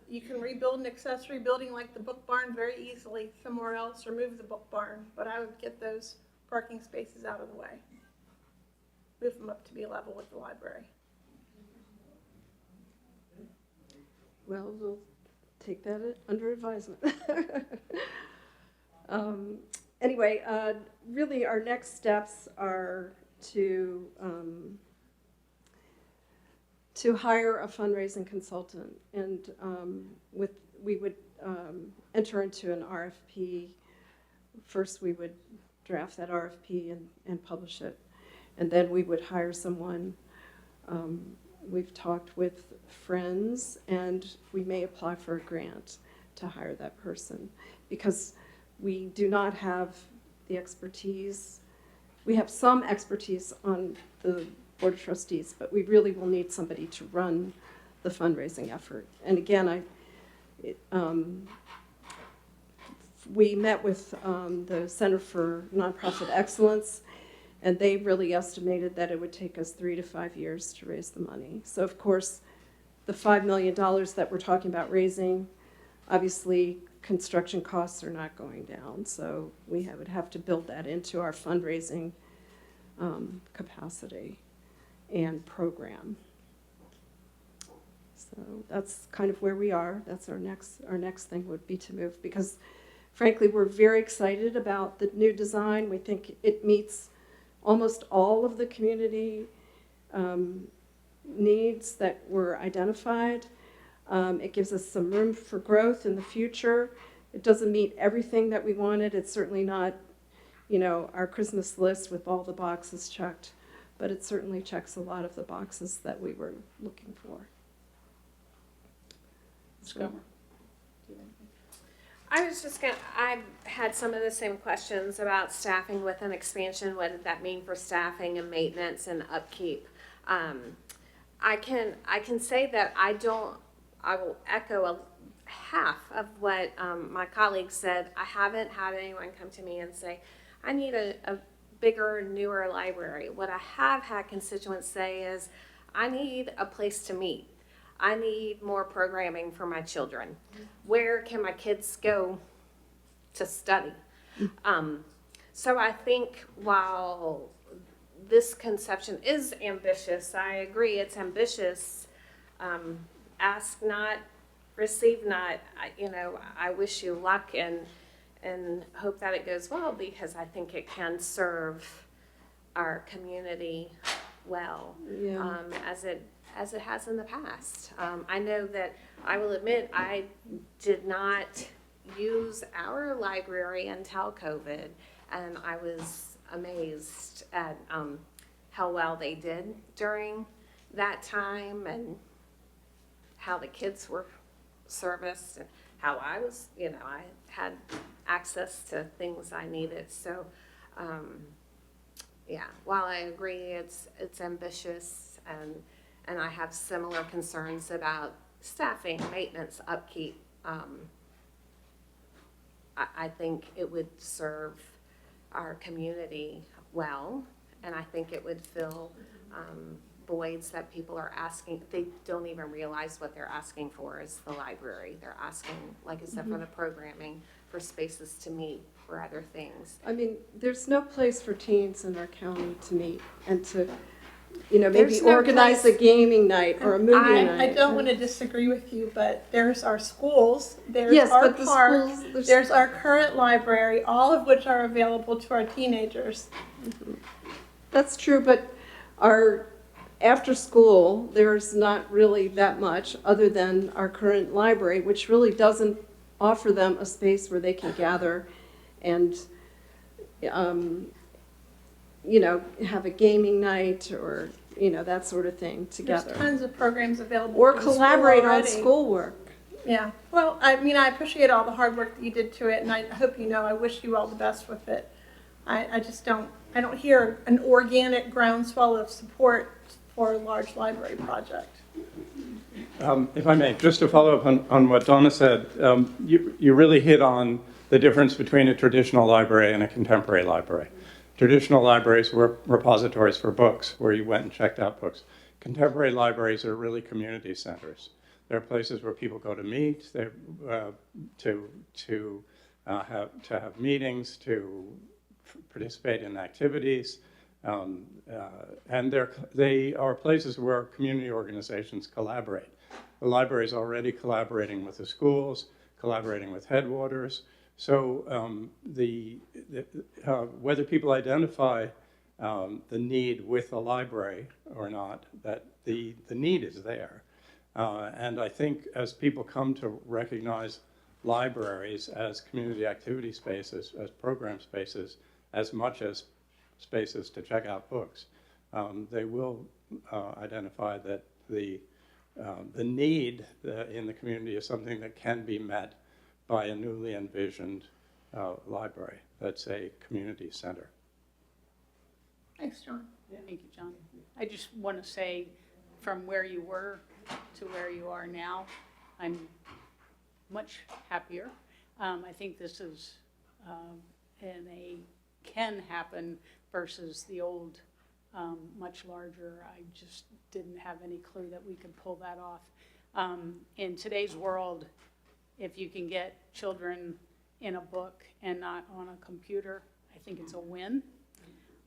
you can rebuild an accessory building like the book barn very easily somewhere else, or move the book barn. But I would get those parking spaces out of the way. Move them up to be level with the library. Well, we'll take that under advisement. Anyway, really our next steps are to hire a fundraising consultant, and we would enter into an RFP. First, we would draft that RFP and publish it, and then we would hire someone. We've talked with friends, and we may apply for a grant to hire that person, because we do not have the expertise. We have some expertise on the Board of Trustees, but we really will need somebody to run the fundraising effort. And again, we met with the Center for Nonprofit Excellence, and they really estimated that it would take us 3 to 5 years to raise the money. So of course, the $5 million that we're talking about raising, obviously construction costs are not going down, so we would have to build that into our fundraising capacity and program. So that's kind of where we are. That's our next thing would be to move, because frankly, we're very excited about the new design. We think it meets almost all of the community needs that were identified. It gives us some room for growth in the future. It doesn't meet everything that we wanted. It's certainly not, our Christmas list with all the boxes checked, but it certainly checks a lot of the boxes that we were looking for. So, I had some of the same questions about staffing with an expansion. What did that mean for staffing and maintenance and upkeep? I can say that I will echo half of what my colleagues said. I haven't had anyone come to me and say, I need a bigger, newer library. What I have had constituents say is, I need a place to meet. I need more programming for my children. Where can my kids go to study? So I think while this conception is ambitious, I agree it's ambitious. Ask not, receive not. I wish you luck and hope that it goes well, because I think it can serve our community well, yeah. As it has in the past. I know that, I will admit, I did not use our library until COVID, and I was amazed at how well they did during that time, and how the kids were serviced, and how I was, I had access to things I needed. So, yeah, while I agree it's ambitious, and I have similar concerns about staffing, maintenance, upkeep, I think it would serve our community well, and I think it would fill voids that people are asking, they don't even realize what they're asking for is the library. They're asking, like I said, for the programming, for spaces to meet, for other things. I mean, there's no place for teens in our county to meet and to, you know, maybe There's no organize place- a gaming night or a movie night. I don't want to disagree with you, but there's our schools, there's Yes, our but the park, schools, there's our current library, all of which are available to our teenagers. That's true, but our, after school, there's not really that much other than our current library, which really doesn't offer them a space where they can gather and, you know, have a gaming night or, you know, that sort of thing There's together. tons of programs available. Or for the school collaborate on already. schoolwork. Yeah, well, I mean, I appreciate all the hard work that you did to it, and I hope you know, I wish you all the best with it. I just don't, I don't hear an organic groundswell of support for a large library project. If I may, just to follow up on what Donna said, you really hit on the difference between a traditional library and a contemporary library. Traditional libraries were repositories for books, where you went and checked out books. Contemporary libraries are really community centers. They're places where people go to meet, to have meetings, to participate in activities, and they are places where community organizations collaborate. The library is already collaborating with the schools, collaborating with Headwaters. So whether people identify the need with the library or not, that the need is there. And I think as people come to recognize libraries as community activity spaces, as program spaces, as much as spaces to check out books, they will identify that the need in the community is something that can be met by a newly envisioned library that's a community center. Thanks, John. Thank you, John. I just want to say, from where you were to where you are now, I'm much happier. I think this is can happen versus the old, much larger. I just didn't have any clue that we could pull that off. In today's world, if you can get children in a book and not on a computer, I think it's a win.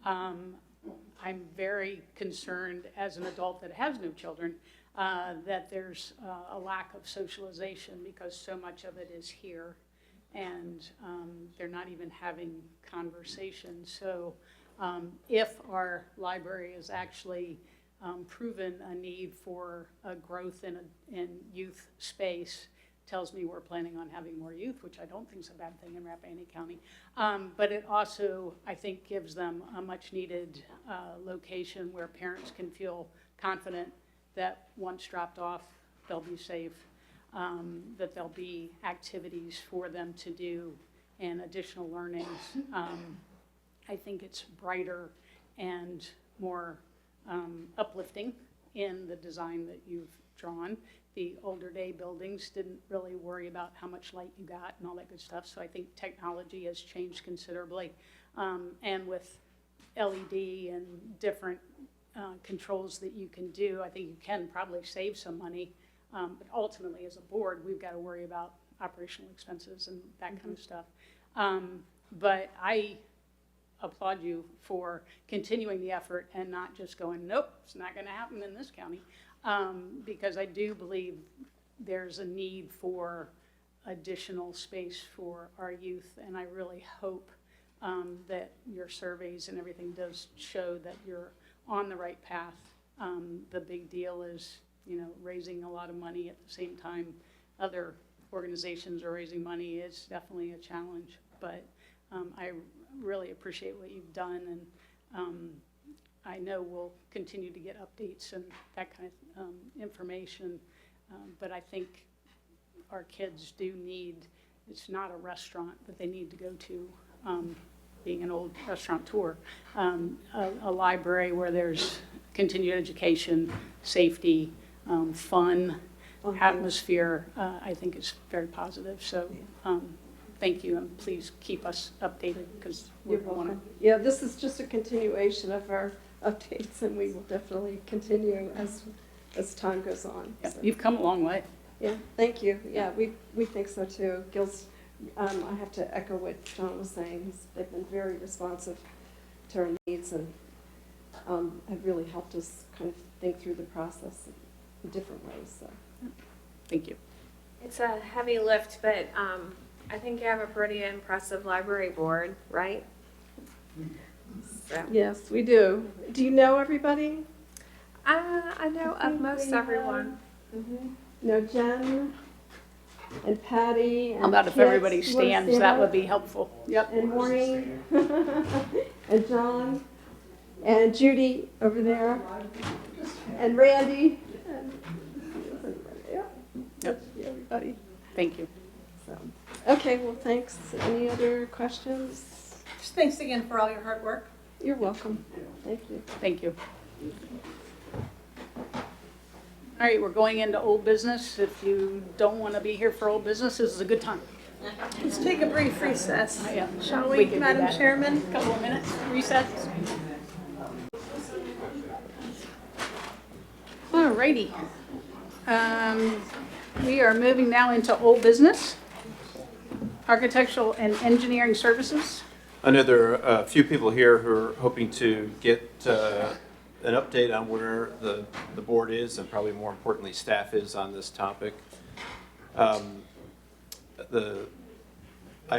I'm very concerned as an adult that has no children that there's a lack of socialization because so much of it is here and they're not even having conversations. So if our library is actually proven a need for a growth in youth space, tells me we're planning on having more youth, which I don't think is a bad thing in Rappahannock County. But it also, I think, gives them a much needed location where parents can feel confident that once dropped off, they'll be safe, that there'll be activities for them to do and additional learnings. I think it's brighter and more uplifting in the design that you've drawn. The older day buildings didn't really worry about how much light you got and all that good stuff. So I think technology has changed considerably. And with LED and different controls that you can do, I think you can probably save some money. But ultimately, as a board, we've got to worry about operational expenses and that kind of stuff. But I applaud you for continuing the effort and not just going, nope, it's not going to happen in this county. Because I do believe there's a need for additional space for our youth, and I really hope that your surveys and everything does show that you're on the right path. The big deal is, raising a lot of money at the same time other organizations are raising money. It's definitely a challenge, but I really appreciate what you've done, and I know we'll continue to get updates and that kind of information, but I think our kids do need, it's not a restaurant that they need to go to, being an old restaurateur, a library where there's continued education, safety, fun, atmosphere, I think is very positive. So thank you, and please keep us updated because we're You're welcome. Yeah, this is just a continuation of our updates, and we will definitely continue as time goes on. Yeah, So, you've come a long way. yeah, thank you. Yeah, we think so too. Gil's, I have to echo what John was saying. They've been very responsive to our needs and have really helped us kind of think through the process in different ways. So. Thank you. It's a heavy lift, but I think you have a pretty impressive library board, right? So, Yes, we do. Do you know everybody? I know I of think most we everyone. No, Jen and Patty and How about if Kit. everybody You wanna stands, stand that up? would be helpful. Yep. And Maureen and John and Judy over there and Randy. And yeah, Yep. everybody. Thank you. So, okay, well, thanks. Any other questions? Just thanks again for all your hard work. You're welcome. Thank you. Thank you. All right, we're going into old business. If you don't want to be here for old business, this is a good time. Let's take a brief recess, Yeah. shall We we, can do Madam that. Chairman? Couple of minutes, recess. All righty. We are moving now into old business, architectural and engineering services. I know there are a few people here who are hoping to get an update on where the board is, and probably more importantly, staff is on this topic. I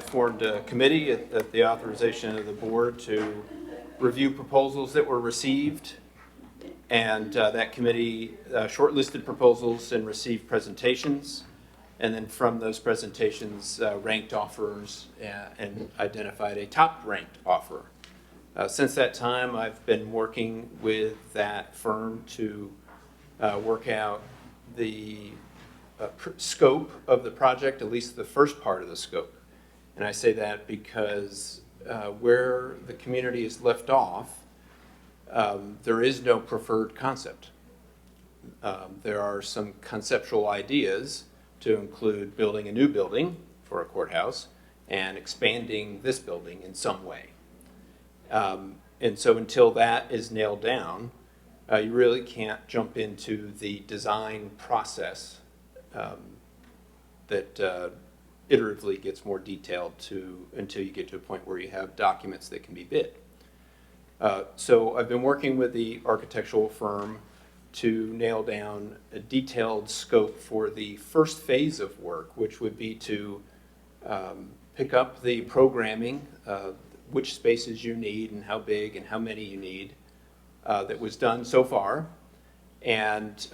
formed a committee at the authorization of the board to review proposals that were received, and that committee shortlisted proposals and received presentations. And then from those presentations, ranked offers and identified a top-ranked offer. Since that time, I've been working with that firm to work out the scope of the project, at least the first part of the scope. And I say that because where the community is left off, there is no preferred concept. There are some conceptual ideas to include building a new building for a courthouse and expanding this building in some way. And so until that is nailed down, you really can't jump into the design process that iteratively gets more detailed until you get to a point where you have documents that can be bid. So I've been working with the architectural firm to nail down a detailed scope for the first phase of work, which would be to pick up the programming, which spaces you need and how big and how many you need, that was done so far, and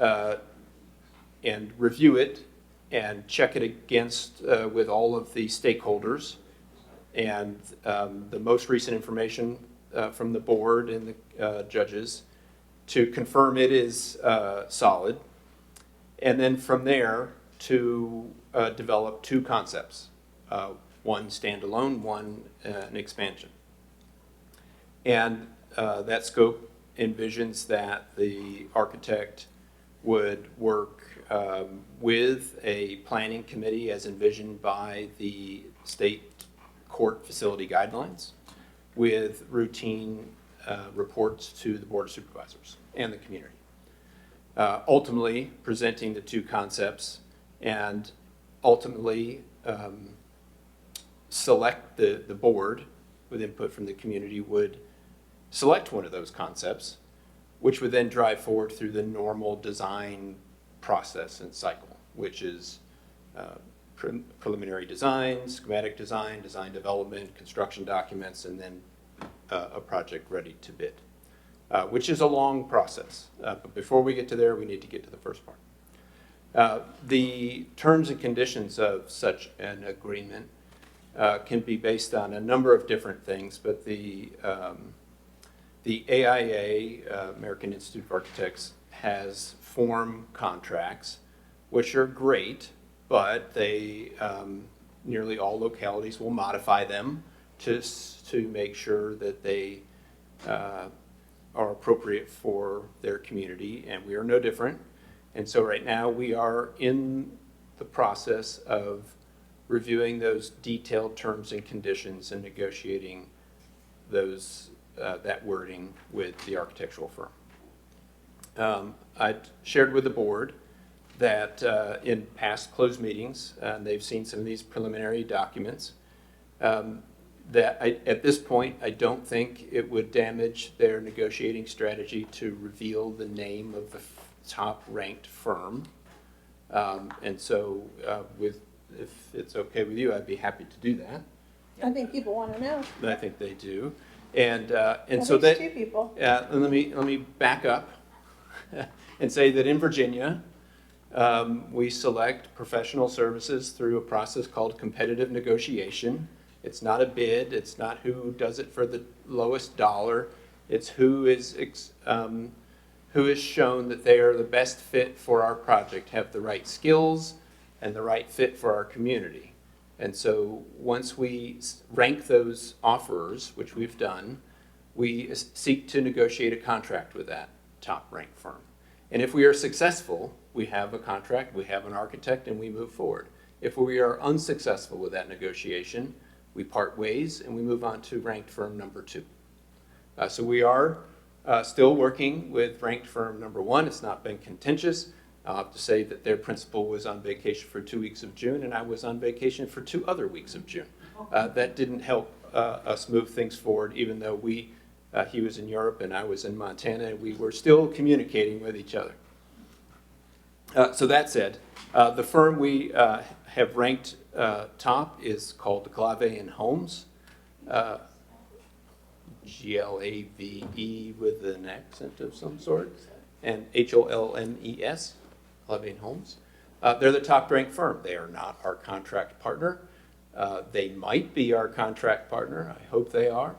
review it and check it against with all of the stakeholders and the most recent information from the board and the judges to confirm it is solid, and then from there to develop two concepts, one standalone, one an expansion. And that scope envisions that the architect would work with a planning committee as envisioned by the state court facility guidelines, with routine reports to the Board of Supervisors and the community. Ultimately, presenting the two concepts and ultimately select the board with input from the community would select one of those concepts, which would then drive forward through the normal design process and cycle, which is preliminary design, schematic design, design development, construction documents, and then a project ready to bid, which is a long process. But before we get to there, we need to get to the first part. The terms and conditions of such an agreement can be based on a number of different things, but the AIA, American Institute of Architects, has form contracts, which are great, but they nearly all localities will modify them to make sure that they are appropriate for their community, and we are no different. And so right now we are in the process of reviewing those detailed terms and conditions and negotiating those that wording with the architectural firm. I shared with the board that in past closed meetings, they've seen some of these preliminary documents, that at this point, I don't think it would damage their negotiating strategy to reveal the name of the top-ranked firm. And so if it's okay with you, I'd be happy to do that. I think people want to know. I think they do. And so At least that, 2 people. and let me back up and say that in Virginia, we select professional services through a process called competitive negotiation. It's not a bid. It's not who does it for the lowest dollar. It's who is shown that they are the best fit for our project, have the right skills and the right fit for our community. And so once we rank those offerers, which we've done, we seek to negotiate a contract with that top-ranked firm. And if we are successful, we have a contract, we have an architect, and we move forward. If we are unsuccessful with that negotiation, we part ways and we move on to ranked firm number 2. So we are still working with ranked firm number 1. It's not been contentious. I'll have to say that their principal was on vacation for 2 weeks of June, and I was on vacation for 2 other weeks of June. That didn't help us move things forward, even though he was in Europe and I was in Montana, and we were still communicating with each other. So that said, the firm we have ranked top is called Glave and Holmes, Glave with an accent of some sort, and Holmes, Glave and Holmes. They're the top-ranked firm. They are not our contract partner. They might be our contract partner. I hope they are.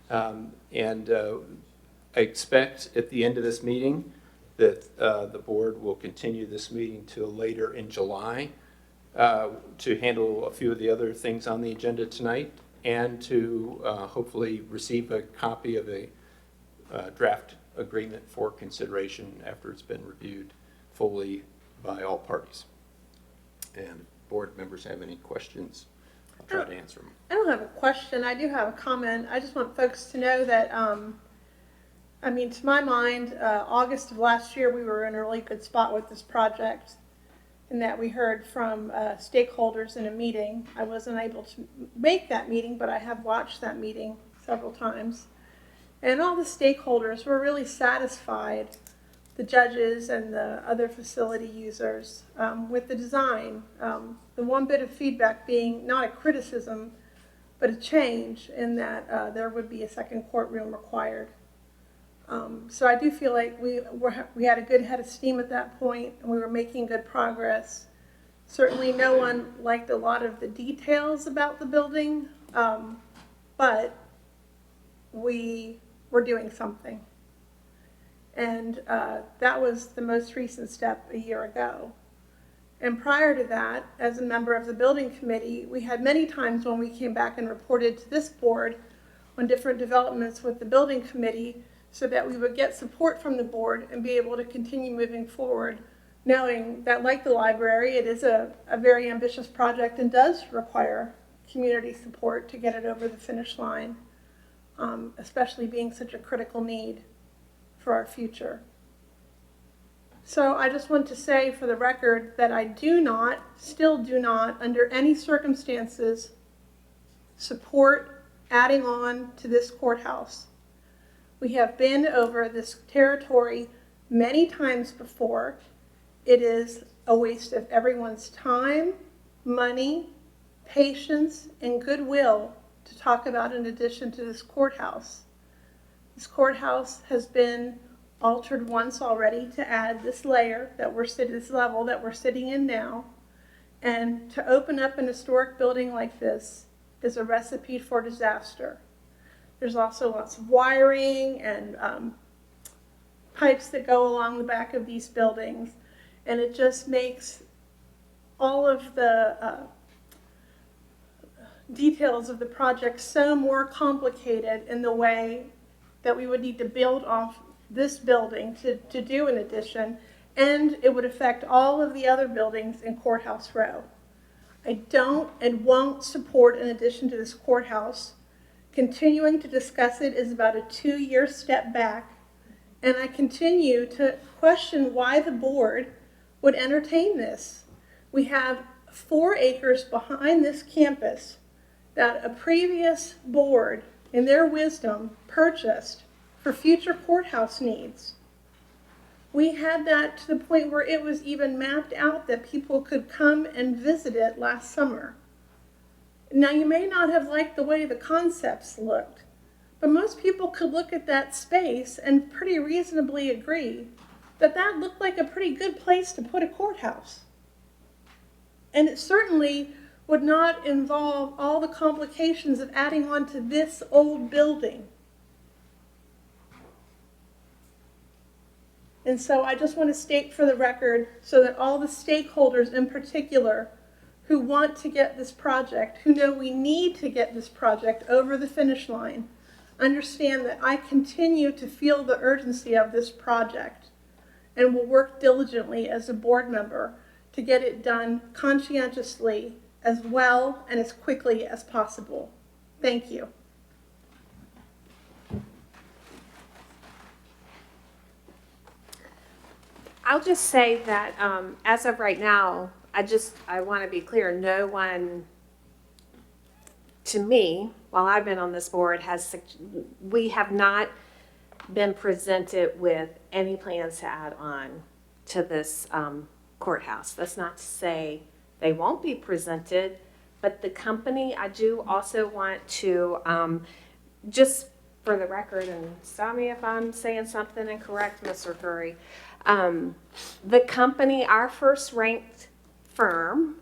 And I expect at the end of this meeting that the board will continue this meeting till later in July to handle a few of the other things on the agenda tonight, and to hopefully receive a copy of a draft agreement for consideration after it's been reviewed fully by all parties. And board members have any questions, I'll try to answer them. I don't have a question. I do have a comment. I just want folks to know that, I mean, to my mind, August of last year, we were in a really good spot with this project, in that we heard from stakeholders in a meeting. I wasn't able to make that meeting, but I have watched that meeting several times. And all the stakeholders were really satisfied, the judges and the other facility users, with the design. The one bit of feedback being not a criticism, but a change in that there would be a second courtroom required. So I do feel like we had a good head of steam at that point, and we were making good progress. Certainly no one liked a lot of the details about the building, but we were doing something. And that was the most recent step a year ago. And prior to that, as a member of the building committee, we had many times when we came back and reported to this board on different developments with the building committee, so that we would get support from the board and be able to continue moving forward, knowing that, like the library, it is a very ambitious project and does require community support to get it over the finish line, especially being such a critical need for our future. So I just want to say for the record that I still do not, under any circumstances, support adding on to this courthouse. We have been over this territory many times before. It is a waste of everyone's time, money, patience, and goodwill to talk about in addition to this courthouse. This courthouse has been altered once already to add this layer that this level that we're sitting in now. And to open up an historic building like this is a recipe for disaster. There's also lots of wiring and pipes that go along the back of these buildings. And it just makes all of the details of the project so more complicated in the way that we would need to build off this building to do an addition. And it would affect all of the other buildings in Courthouse Row. I don't and won't support an addition to this courthouse Continuing to discuss it is about a 2-year step back, and I continue to question why the board would entertain this. We have 4 acres behind this campus that a previous board, in their wisdom, purchased for future courthouse needs. We had that to the point where it was even mapped out that people could come and visit it last summer. Now, you may not have liked the way the concepts looked, but most people could look at that space and pretty reasonably agree that that looked like a pretty good place to put a courthouse. And it certainly would not involve all the complications of adding on to this old building. And so I just want to state for the record, so that all the stakeholders in particular who want to get this project, who know we need to get this project over the finish line, understand that I continue to feel the urgency of this project and will work diligently as a board member to get it done conscientiously, as well and as quickly as possible. Thank you. I'll just say that as of right now, I want to be clear, no one, to me, while I've been on this board, we have not been presented with any plans to add on to this courthouse. That's not to say they won't be presented, but the company, I do also want to, just for the record, and stop me if I'm saying something incorrect, Mr. Curry, the company, our first ranked firm,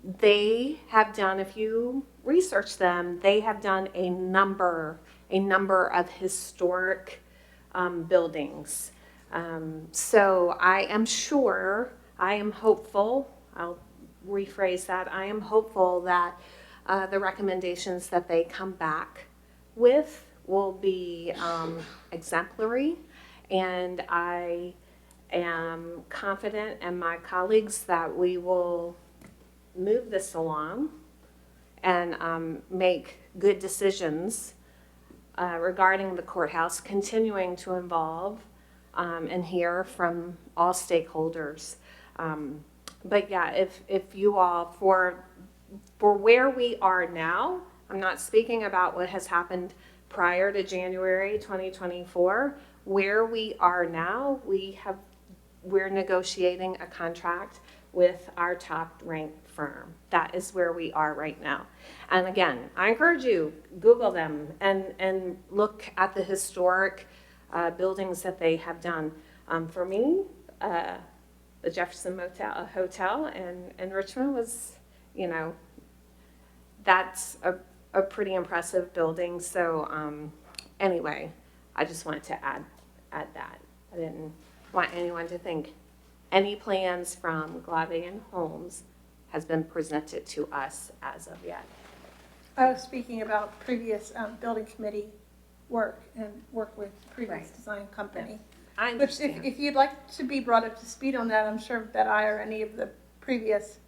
they have done, if you research them, they have done a number of historic buildings. So I am sure, I am hopeful, I'll rephrase that, I am hopeful that the recommendations that they come back with will be exemplary, and I am confident, and my colleagues, that we will move this along and make good decisions regarding the courthouse, continuing to involve and hear from all stakeholders. But yeah, if you all, for where we are now, I'm not speaking about what has happened prior to January 2024. Where we are now, we're negotiating a contract with our top-ranked firm. That is where we are right now. And again, I encourage you, Google them and look at the historic buildings that they have done. For me, the Jefferson Hotel in Richmond was, that's a pretty impressive building. So anyway, I just wanted to add that. I didn't want anyone to think any plans from Glave and Holmes has been presented to us as of yet. I was speaking about previous building committee work and work with previous design company. I Which, understand. if you'd like to be brought up to speed on that, I'm sure that I or any of the previous,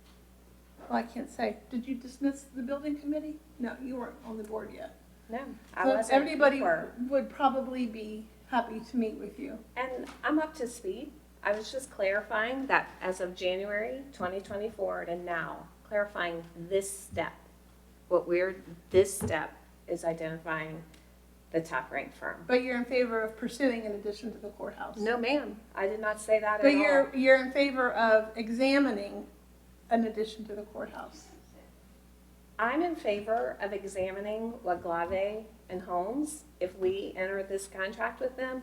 well, I can't say, did you dismiss the building committee? No, you weren't on the board yet. No, I So wasn't. everybody before. would probably be happy to meet with you. And I'm up to speed. I was just clarifying that as of January 2024 and now, clarifying this step. This step is identifying the top-ranked firm. But you're in favor of pursuing an addition to the courthouse? No, ma'am. I did not say that But at all. you're in favor of examining an addition to the courthouse? I'm in favor of examining what Glave and Holmes, if we enter this contract with them,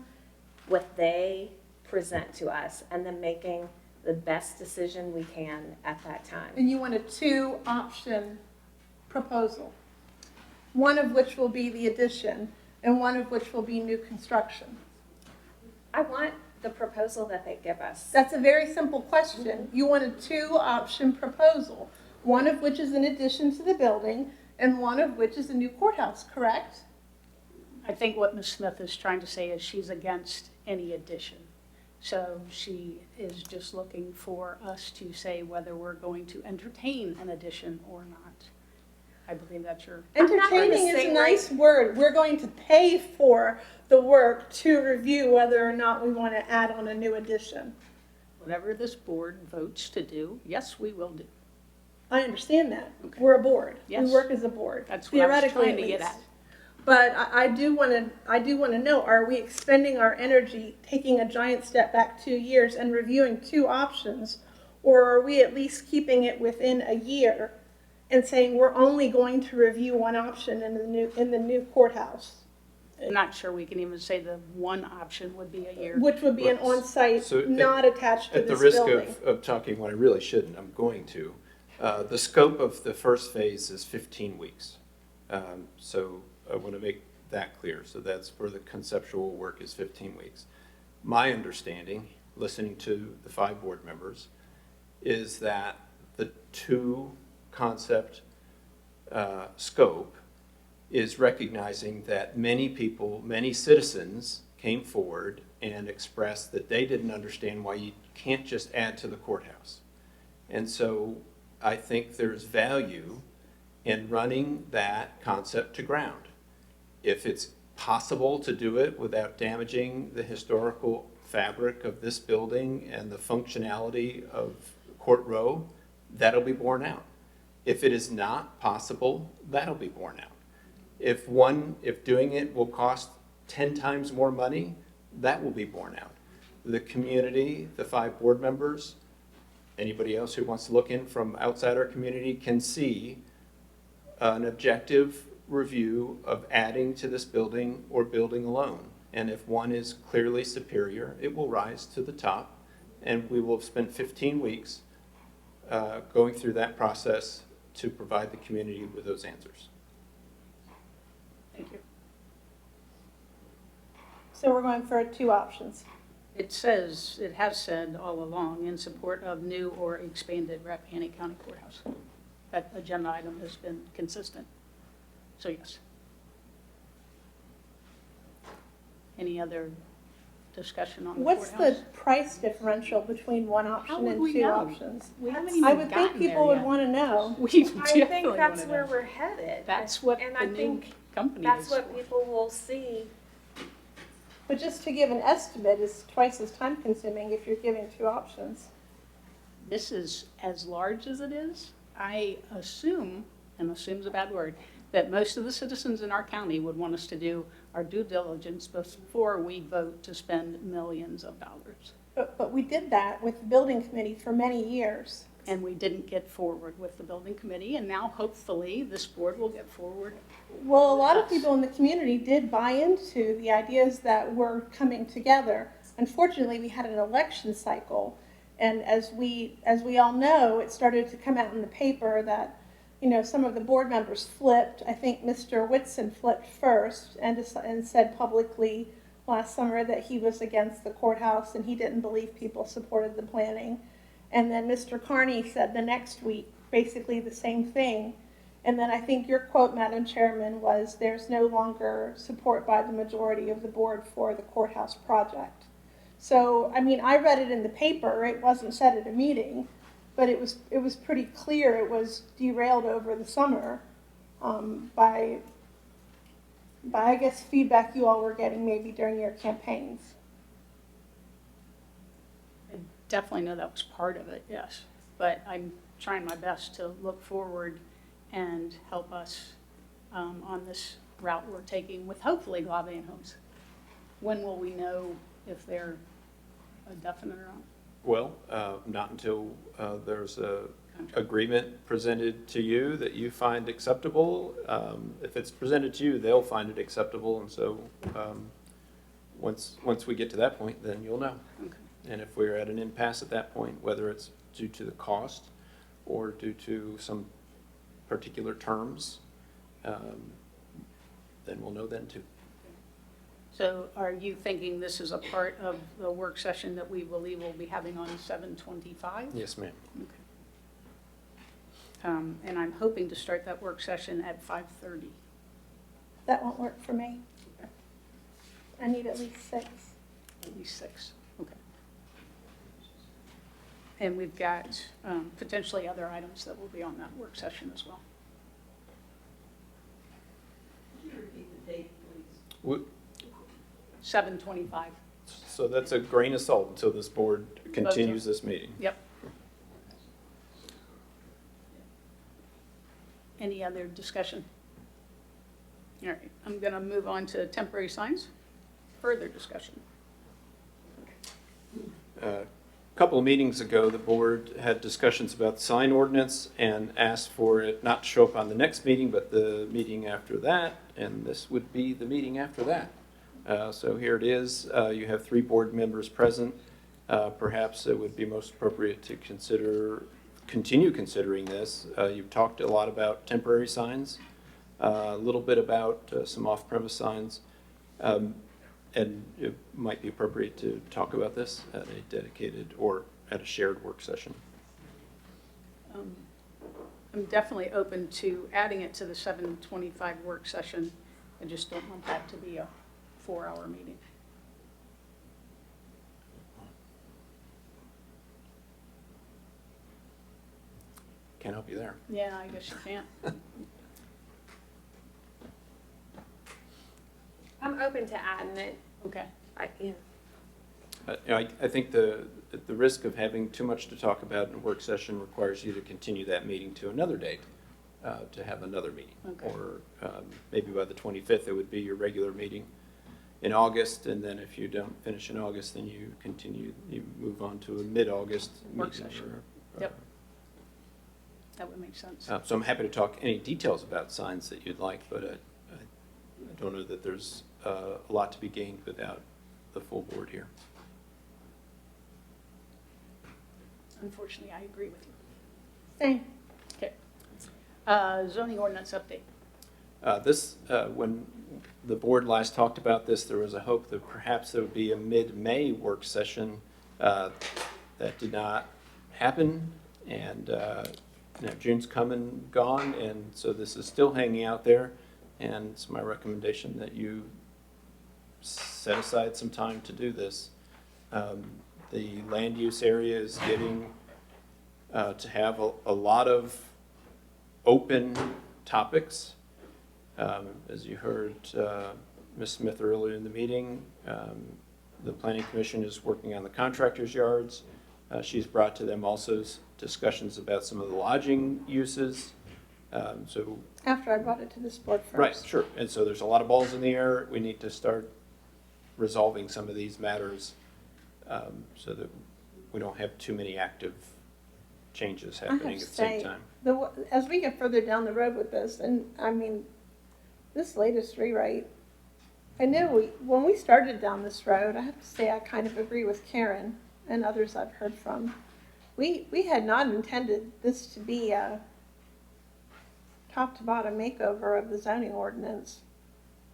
what they present to us, and then making the best decision we can at that time. And you want a 2-option proposal, one of which will be the addition and one of which will be new construction? I want the proposal that they give us. That's a very simple question. You want a 2-option proposal, one of which is an addition to the building and one of which is a new courthouse, correct? I think what Ms. Smith is trying to say is she's against any addition. So she is just looking for us to say whether we're going to entertain an addition or not. I believe that's your, Entertaining is a nice word. We're going to pay for the work to review whether or not we want to add on a new addition. whatever this board votes to do, yes, we will do. I understand that. Okay. We're a board. Yes. We work as a board. That's what I was theoretically trying to at get least. at. But I do want to know, are we expending our energy, taking a giant step back 2 years and reviewing 2 options? Or are we at least keeping it within a year and saying we're only going to review 1 option in the new courthouse? I'm not sure we can even say the one option would be a year. Which would be an on-site, So not attached to At the this risk building. of talking when I really shouldn't, I'm going to. The scope of the first phase is 15 weeks. So I want to make that clear. So that's where the conceptual work is 15 weeks. My understanding, listening to the 5 board members, is that the 2 concept scope is recognizing that many people, many citizens came forward and expressed that they didn't understand why you can't just add to the courthouse. And so I think there's value in running that concept to ground. If it's possible to do it without damaging the historical fabric of this building and the functionality of Court Row, that'll be borne out. If it is not possible, that'll be borne out. If doing it will cost 10 times more money, that will be borne out. The community, the 5 board members, anybody else who wants to look in from outside our community can see an objective review of adding to this building or building alone. And if one is clearly superior, it will rise to the top, and we will have spent 15 weeks going through that process to provide the community with those answers. Thank you. So we're going for 2 options. It has said all along in support of new or expanded Rappahannock County Courthouse. That agenda item has been consistent. So yes. Any other discussion on the What's courthouse? the price differential between 1 How option would and we 2 know? options? We haven't even I would think gotten people there would yet. want to know. We I definitely think that's wanna where know. we're headed. That's what And the I new think company that's is what for. people will see. But just to give an estimate is twice as time consuming if you're giving 2 options. This is as large as it is. I assume, and assume's a bad word, that most of the citizens in our county would want us to do our due diligence before we vote to spend millions of dollars. But we did that with the building committee for many years. And we didn't get forward with the building committee, and now hopefully this board will get forward. Well, a lot of people in the community did buy into the ideas that were coming together. Unfortunately, we had an election cycle, and as we all know, it started to come out in the paper that, you know, some of the board members flipped. I think Mr. Whitson flipped first and said publicly last summer that he was against the courthouse and he didn't believe people supported the planning. And then Mr. Carney said the next week basically the same thing. And then I think your quote, Madam Chairman, was there's no longer support by the majority of the board for the courthouse project. So, I mean, I read it in the paper. It wasn't said at a meeting, but it was pretty clear it was derailed over the summer by I guess feedback you all were getting maybe during your campaigns. I definitely know that was part of it, yes. But I'm trying my best to look forward and help us on this route we're taking with hopefully Glavan Homes. When will we know if they're a definite or not? Well, not until there's a agreement presented to you that you find acceptable. If it's presented to you, they'll find it acceptable, and so once we get to that point, then you'll know. Okay. And if we're at an impasse at that point, whether it's due to the cost or due to some particular terms, then we'll know then too. So are you thinking this is a part of the work session that we believe we'll be having on 7/25? Yes, ma'am. Okay. And I'm hoping to start that work session at 5:30. That won't work for me. I need at least 6. At least 6, okay. And we've got potentially other items that will be on that work session as well. W- 7:25. So that's a grain of salt until this board continues this meeting. Yep. Any other discussion? All right, I'm going to move on to temporary signs. Further discussion. A couple of meetings ago, the board had discussions about the sign ordinance and asked for it not to show up on the next meeting, but the meeting after that, and this would be the meeting after that. So here it is. You have 3 board members present. Perhaps it would be most appropriate to continue considering this. You've talked a lot about temporary signs, a little bit about some off-premise signs. And it might be appropriate to talk about this at a dedicated or at a shared work session. I'm definitely open to adding it to the 7:25 work session. I just don't want that to be a 4-hour meeting. Can't help you there. Yeah, I guess you can't. I'm open to adding it. Okay. I think the risk of having too much to talk about in a work session requires you to continue that meeting to another date, to have another meeting. Okay. Or maybe by the 25th, it would be your regular meeting in August, and then if you don't finish in August, then you move on to a mid-August Work meeting. session. Or, Yep. That would make sense. So I'm happy to talk any details about signs that you'd like, but I don't know that there's a lot to be gained without the full board here. Unfortunately, I agree with you. Same. Okay. Zoning ordinance update. When the board last talked about this, there was a hope that perhaps there would be a mid-May work session. That did not happen, and June's come and gone, and so this is still hanging out there. And it's my recommendation that you set aside some time to do this. The land use area is getting to have a lot of open topics. As you heard Ms. Smith earlier in the meeting, the Planning Commission is working on the contractors' yards. She's brought to them also discussions about some of the lodging uses. So After I brought it to this board first. right, sure. And so there's a lot of balls in the air. We need to start resolving some of these matters so that we don't have too many active changes happening at the same time. As we get further down the road with this, and I mean, this latest rewrite, I know when we started down this road, I have to say I kind of agree with Karen and others I've heard from. We had not intended this to be a top to bottom makeover of the zoning ordinance.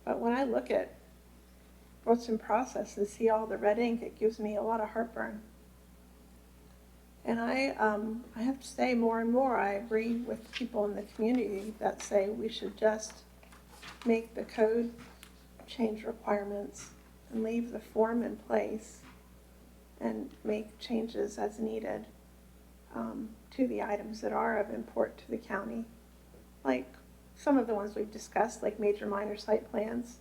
But when I look at what's in process and see all the red ink, it gives me a lot of heartburn. And I have to say more and more, I agree with people in the community that say we should just make the code change requirements and leave the form in place and make changes as needed to the items that are of import to the county. Like some of the ones we've discussed, like major minor site plans,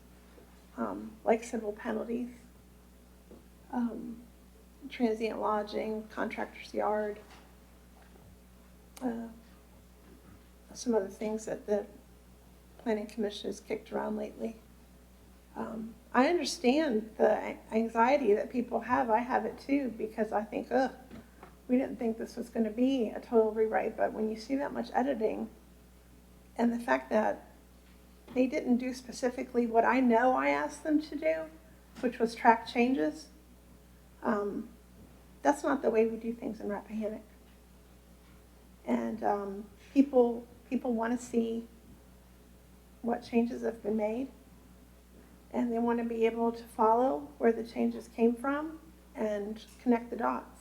like civil penalties, transient lodging, contractor's yard, some of the things that the Planning Commission has kicked around lately. I understand the anxiety that people have. I have it too, because I think, we didn't think this was going to be a total rewrite. But when you see that much editing, and the fact that they didn't do specifically what I know I asked them to do, which was track changes, that's not the way we do things in Rappahannock. And people want to see what changes have been made, and they want to be able to follow where the changes came from and connect the dots.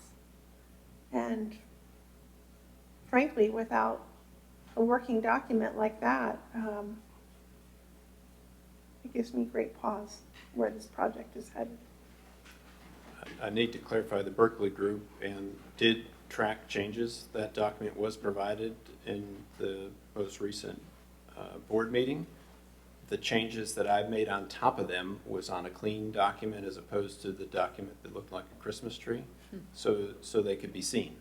And frankly, without a working document like that, it gives me great pause where this project is headed. I need to clarify, the Berkeley group and did track changes. That document was provided in the most recent board meeting. the changes that I've made on top of them was on a clean document as opposed to the document that looked like a Christmas tree, so they could be seen.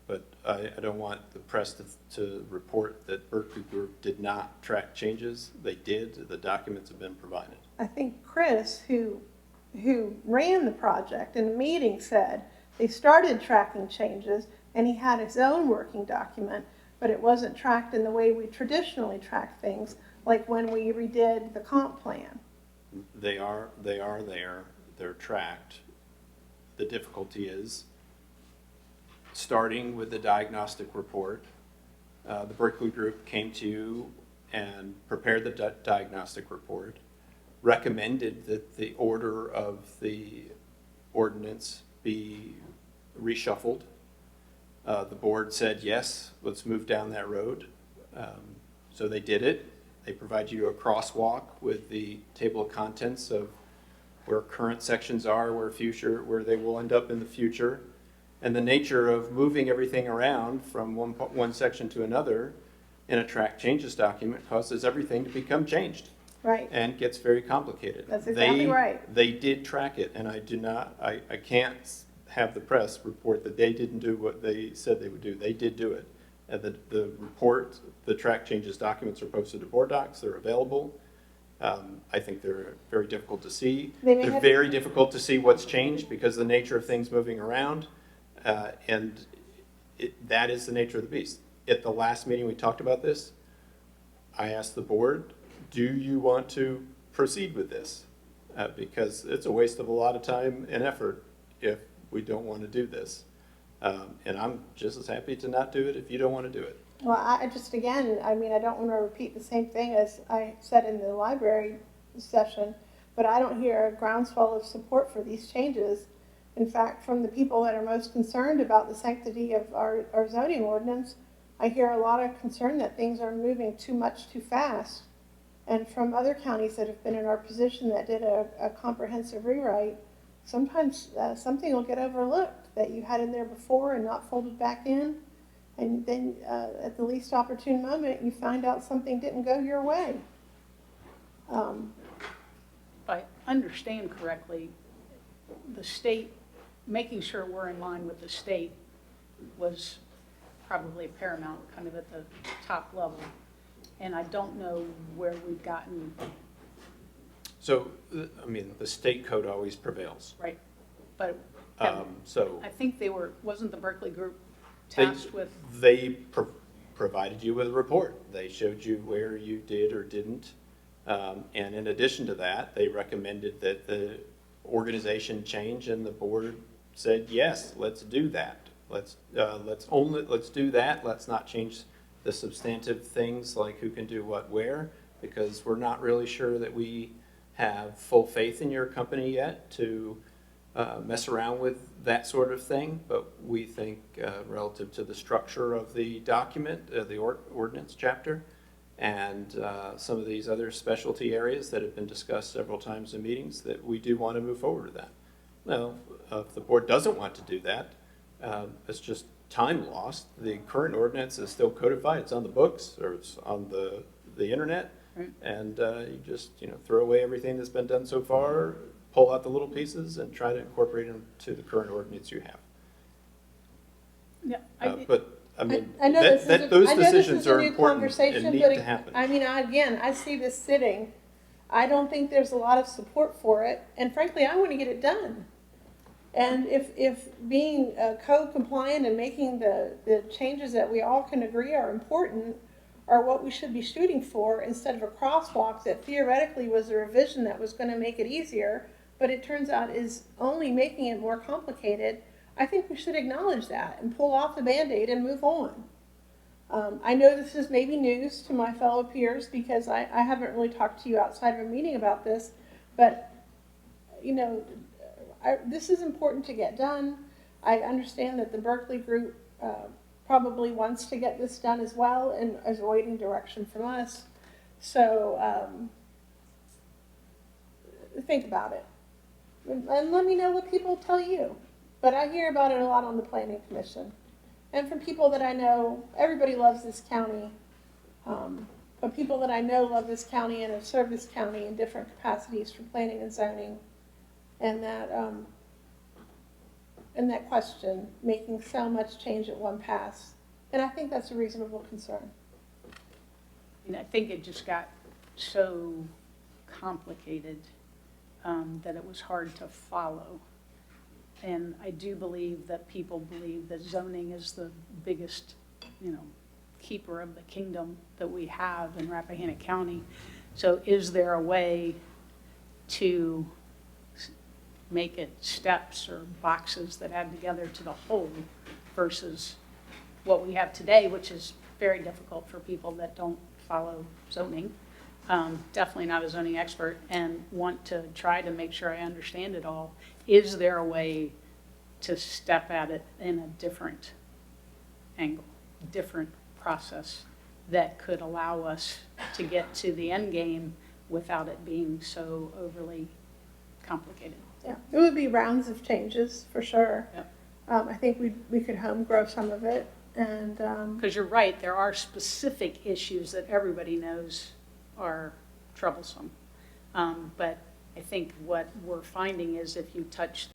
But I don't want the press to report that Berkeley Group did not track changes. They did. The documents have been provided. I think Chris, who ran the project in the meeting, said they started tracking changes and he had his own working document, but it wasn't tracked in the way we traditionally track things, like when we redid the comp plan. They are there. They're tracked. The difficulty is starting with the diagnostic report. The Berkeley Group came to you and prepared the diagnostic report, recommended that the order of the ordinance be reshuffled. The board said, yes, let's move down that road. So they did it. They provide you a crosswalk with the table of contents of where current sections are, where they will end up in the future. And the nature of moving everything around from one section to another in a track changes document causes everything to become changed. Right. And gets very complicated. That's exactly right. They did track it, and I can't have the press report that they didn't do what they said they would do. They did do it. And the report, the track changes documents are posted to board docs. They're available. I think they're very difficult to see. They're very difficult to see what's changed because of the nature of things moving around. And that is the nature of the beast. At the last meeting we talked about this, I asked the board, do you want to proceed with this? Because it's a waste of a lot of time and effort if we don't want to do this. And I'm just as happy to not do it if you don't want to do it. Well, I don't want to repeat the same thing as I said in the library session, but I don't hear a groundswell of support for these changes. In fact, from the people that are most concerned about the sanctity of our zoning ordinance, I hear a lot of concern that things are moving too much too fast. And from other counties that have been in our position that did a comprehensive rewrite, sometimes something will get overlooked that you had in there before and not folded back in. And then at the least opportune moment, you find out something didn't go your way. If I understand correctly, the state, making sure we're in line with the state was probably paramount, kind of at the top level. And I don't know where we've gotten. So, the state code always prevails. Right. But So I think wasn't the Berkeley Group tasked with? They provided you with a report. They showed you where you did or didn't. And in addition to that, they recommended that the organization change, and the board said, yes, let's do that. Let's do that. Let's not change the substantive things like who can do what where, because we're not really sure that we have full faith in your company yet to mess around with that sort of thing. But we think relative to the structure of the document, the ordinance chapter, and some of these other specialty areas that have been discussed several times in meetings, that we do want to move forward with that. Now, if the board doesn't want to do that, it's just time lost. The current ordinance is still codified. It's on the books, or it's on the internet. Right. And you just throw away everything that's been done so far, pull out the little pieces, and try to incorporate them to the current ordinance you have. Yeah, But I mean, I know those decisions this is a are new important conversation, and need but to happen. Again, I see this sitting. I don't think there's a lot of support for it, and frankly, I want to get it done. And if being code compliant and making the changes that we all can agree are important are what we should be shooting for, instead of a crosswalk that theoretically was a revision that was going to make it easier, but it turns out is only making it more complicated, I think we should acknowledge that and pull off the Band-Aid and move on. I know this is maybe news to my fellow peers because I haven't really talked to you outside of a meeting about this, but this is important to get done. I understand that the Berkeley Group probably wants to get this done as well and is awaiting direction from us. So think about it. And let me know what people tell you. But I hear about it a lot on the Planning Commission. And from people that I know, everybody loves this county. But but people that I know love this county and have served this county in different capacities for planning and zoning, and that question, making so much change at one pass. And I think that's a reasonable concern. And I think it just got so complicated that it was hard to follow. And I do believe that people believe that zoning is the biggest, keeper of the kingdom that we have in Rappahannock County. So is there a way to make it steps or boxes that add together to the whole versus what we have today, which is very difficult for people that don't follow zoning. Definitely not a zoning expert and want to try to make sure I understand it all. Is there a way to step at it in a different angle, different process that could allow us to get to the end game without it being so overly complicated? Yeah, it would be rounds of changes for sure. Yep. I think we could home grow some of it, and Because you're right, there are specific issues that everybody knows are troublesome. But I think what we're finding is if you touch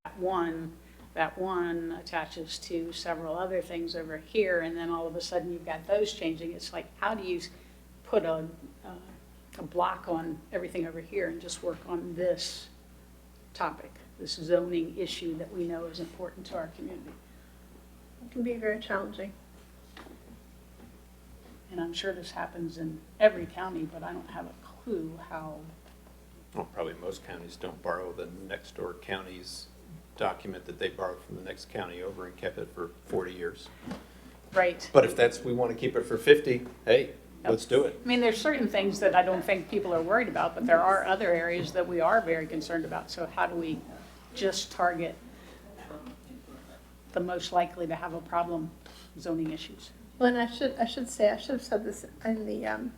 that one attaches to several other things over here, and then all of a sudden you've got those changing. It's like, how do you put a block on everything over here and just work on this topic, this zoning issue that we know is important to our community? it can be very challenging. And I'm sure this happens in every county, but I don't have a clue how. Well, probably most counties don't borrow the next door county's document that they borrowed from the next county over and kept it for 40 years. Right. But if we want to keep it for 50, hey, let's do it. I mean, there's certain things that I don't think people are worried about, but there are other areas that we are very concerned about. So how do we just target the most likely to have a problem zoning issues? Well, and I should have said this in the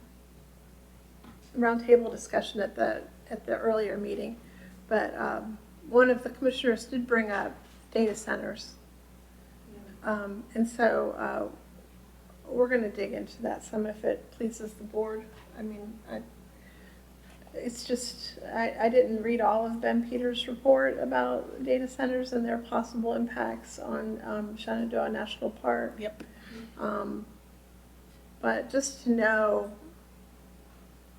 roundtable discussion at the earlier meeting, but one of the commissioners did bring up data centers, and so we're going to dig into that some if it pleases the board. I mean, it's just I didn't read all of Ben Peters' report about data centers and their possible impacts on Shenandoah National Park. Yep. But just to know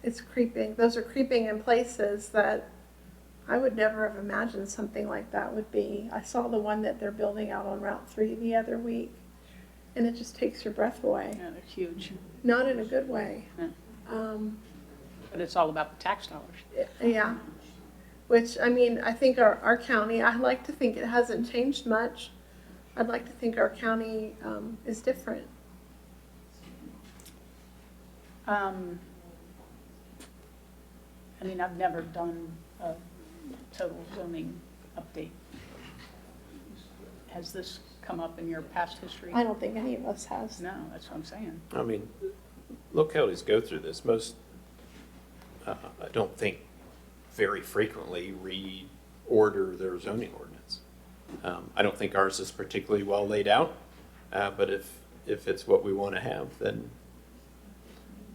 it's creeping, those are creeping in places that I would never have imagined something like that would be. I saw the one that they're building out on Route 3 the other week, and it just takes your breath away. Yeah, they're huge. Not in a good way. Yeah. But it's all about the tax dollars. Yeah. Which, I mean, I think our county, I like to think it hasn't changed much. I'd like to think our county is different. I mean, I've never done a total zoning update. Has this come up in your past history? I don't think any of us has. No, that's what I'm saying. I mean, localities go through this. Most, I don't think very frequently reorder their zoning ordinance. I don't think ours is particularly well laid out, but if it's what we want to have, then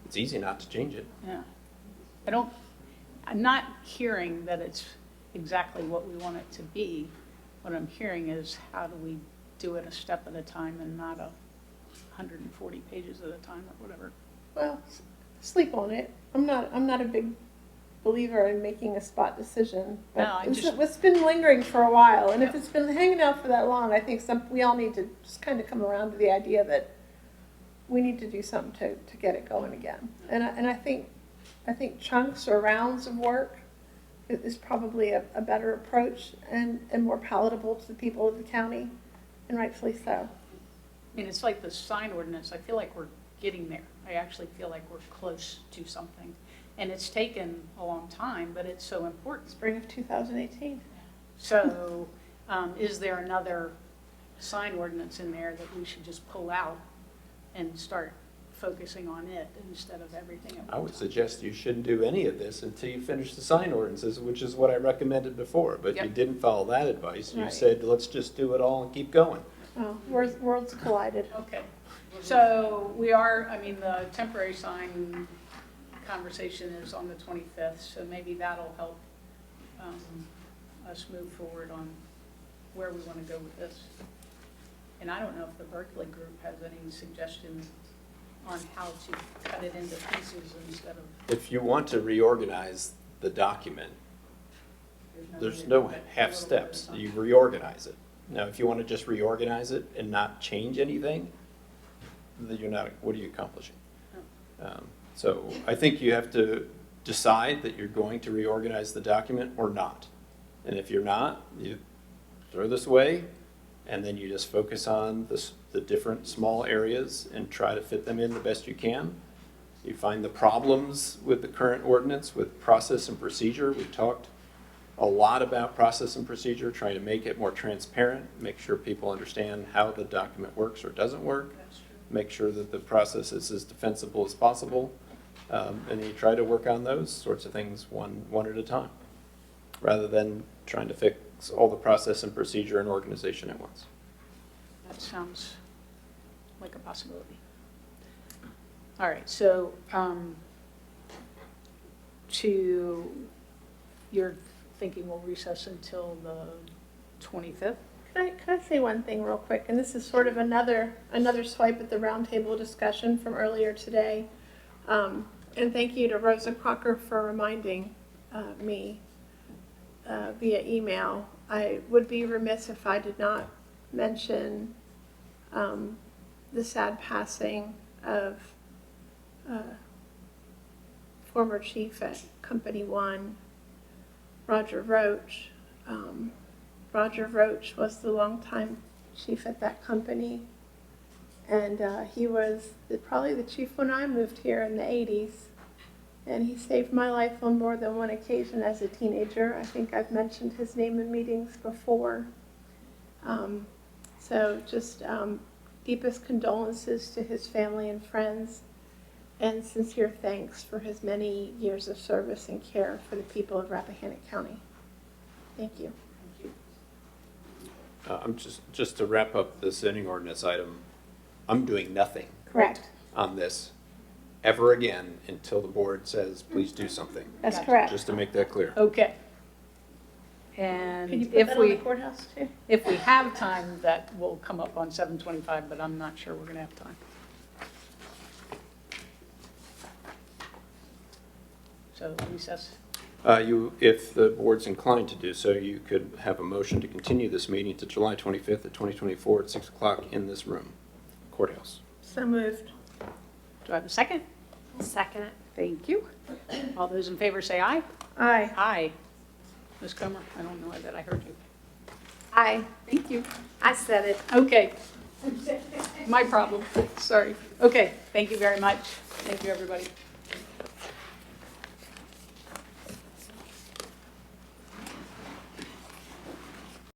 it's easy not to change it. Yeah. I'm not hearing that it's exactly what we want it to be. What I'm hearing is how do we do it a step at a time and not 140 pages at a time or whatever. Well, sleep on it. I'm not a big believer in making a spot decision. But No, it's been lingering for a while, and if it's been hanging out for that long, I think we all need to just kind of come around to the idea that we need to do something to get it going again. And I think chunks or rounds of work is probably a better approach and more palatable to the people of the county, and rightfully so. I mean, it's like the sign ordinance. I feel like we're getting there. I actually feel like we're close to something. And it's taken a long time, but it's so important. Spring of 2018. So is there another sign ordinance in there that we should just pull out and start focusing on it instead of everything else? I would suggest you shouldn't do any of this until you finish the sign ordinances, which is what I recommended before, but you Yep. didn't follow that advice. You Right. said, let's just do it all and keep going. Oh, worlds collided. Okay. So we are, I mean, the temporary sign conversation is on the 25th, so maybe that'll help us move forward on where we want to go with this. And I don't know if the Berkeley group has any suggestion on how to cut it into pieces instead of. If you want to reorganize the document, there's no half steps. You reorganize it. Now, if you want to just reorganize it and not change anything, then you're not, what are you accomplishing? So I think you have to decide that you're going to reorganize the document or not. And if you're not, you throw this away, and then you just focus on the different small areas and try to fit them in the best you can. You find the problems with the current ordinance with process and procedure. We talked a lot about process and procedure, trying to make it more transparent, make sure people understand how the document works or doesn't work, make sure that the process is as defensible as possible, and you try to work on those sorts of things one at a time, rather than trying to fix all the process and procedure and organization at once. That sounds like a possibility. All right, so you're thinking we'll recess until the 25th? Can I say one thing real quick? And this is sort of another swipe at the roundtable discussion from earlier today. And thank you to Rosa Crocker for reminding me via email. I would be remiss if I did not mention the sad passing of former chief at Company 1, Roger Roach. Roger Roach was the longtime chief at that company, and he was probably the chief when I moved here in the 80s, and he saved my life on more than one occasion as a teenager. I think I've mentioned his name in meetings before. So just deepest condolences to his family and friends, and sincere thanks for his many years of service and care for the people of Rappahannock County. Thank you. I'm just to wrap up the zoning ordinance item, I'm doing nothing Correct. on this ever again until the board says, please do something. That's Gotcha. correct. Just to make that clear. Okay. And Could you put that on the courthouse too? if we have time, that will come up on 7:25, but I'm not sure we're going to have time. So recess. If the board's inclined to do so, you could have a motion to continue this meeting to July 25th of 2024 at 6 o'clock in this room, courthouse. So moved. Do I have a second? Second it. Thank you. All those in favor say aye. Aye. Aye. Ms. Comer, I don't know that I heard you. Aye. Thank you. I said it. Okay. My problem. Sorry. Okay, thank you very much. Thank you, everybody.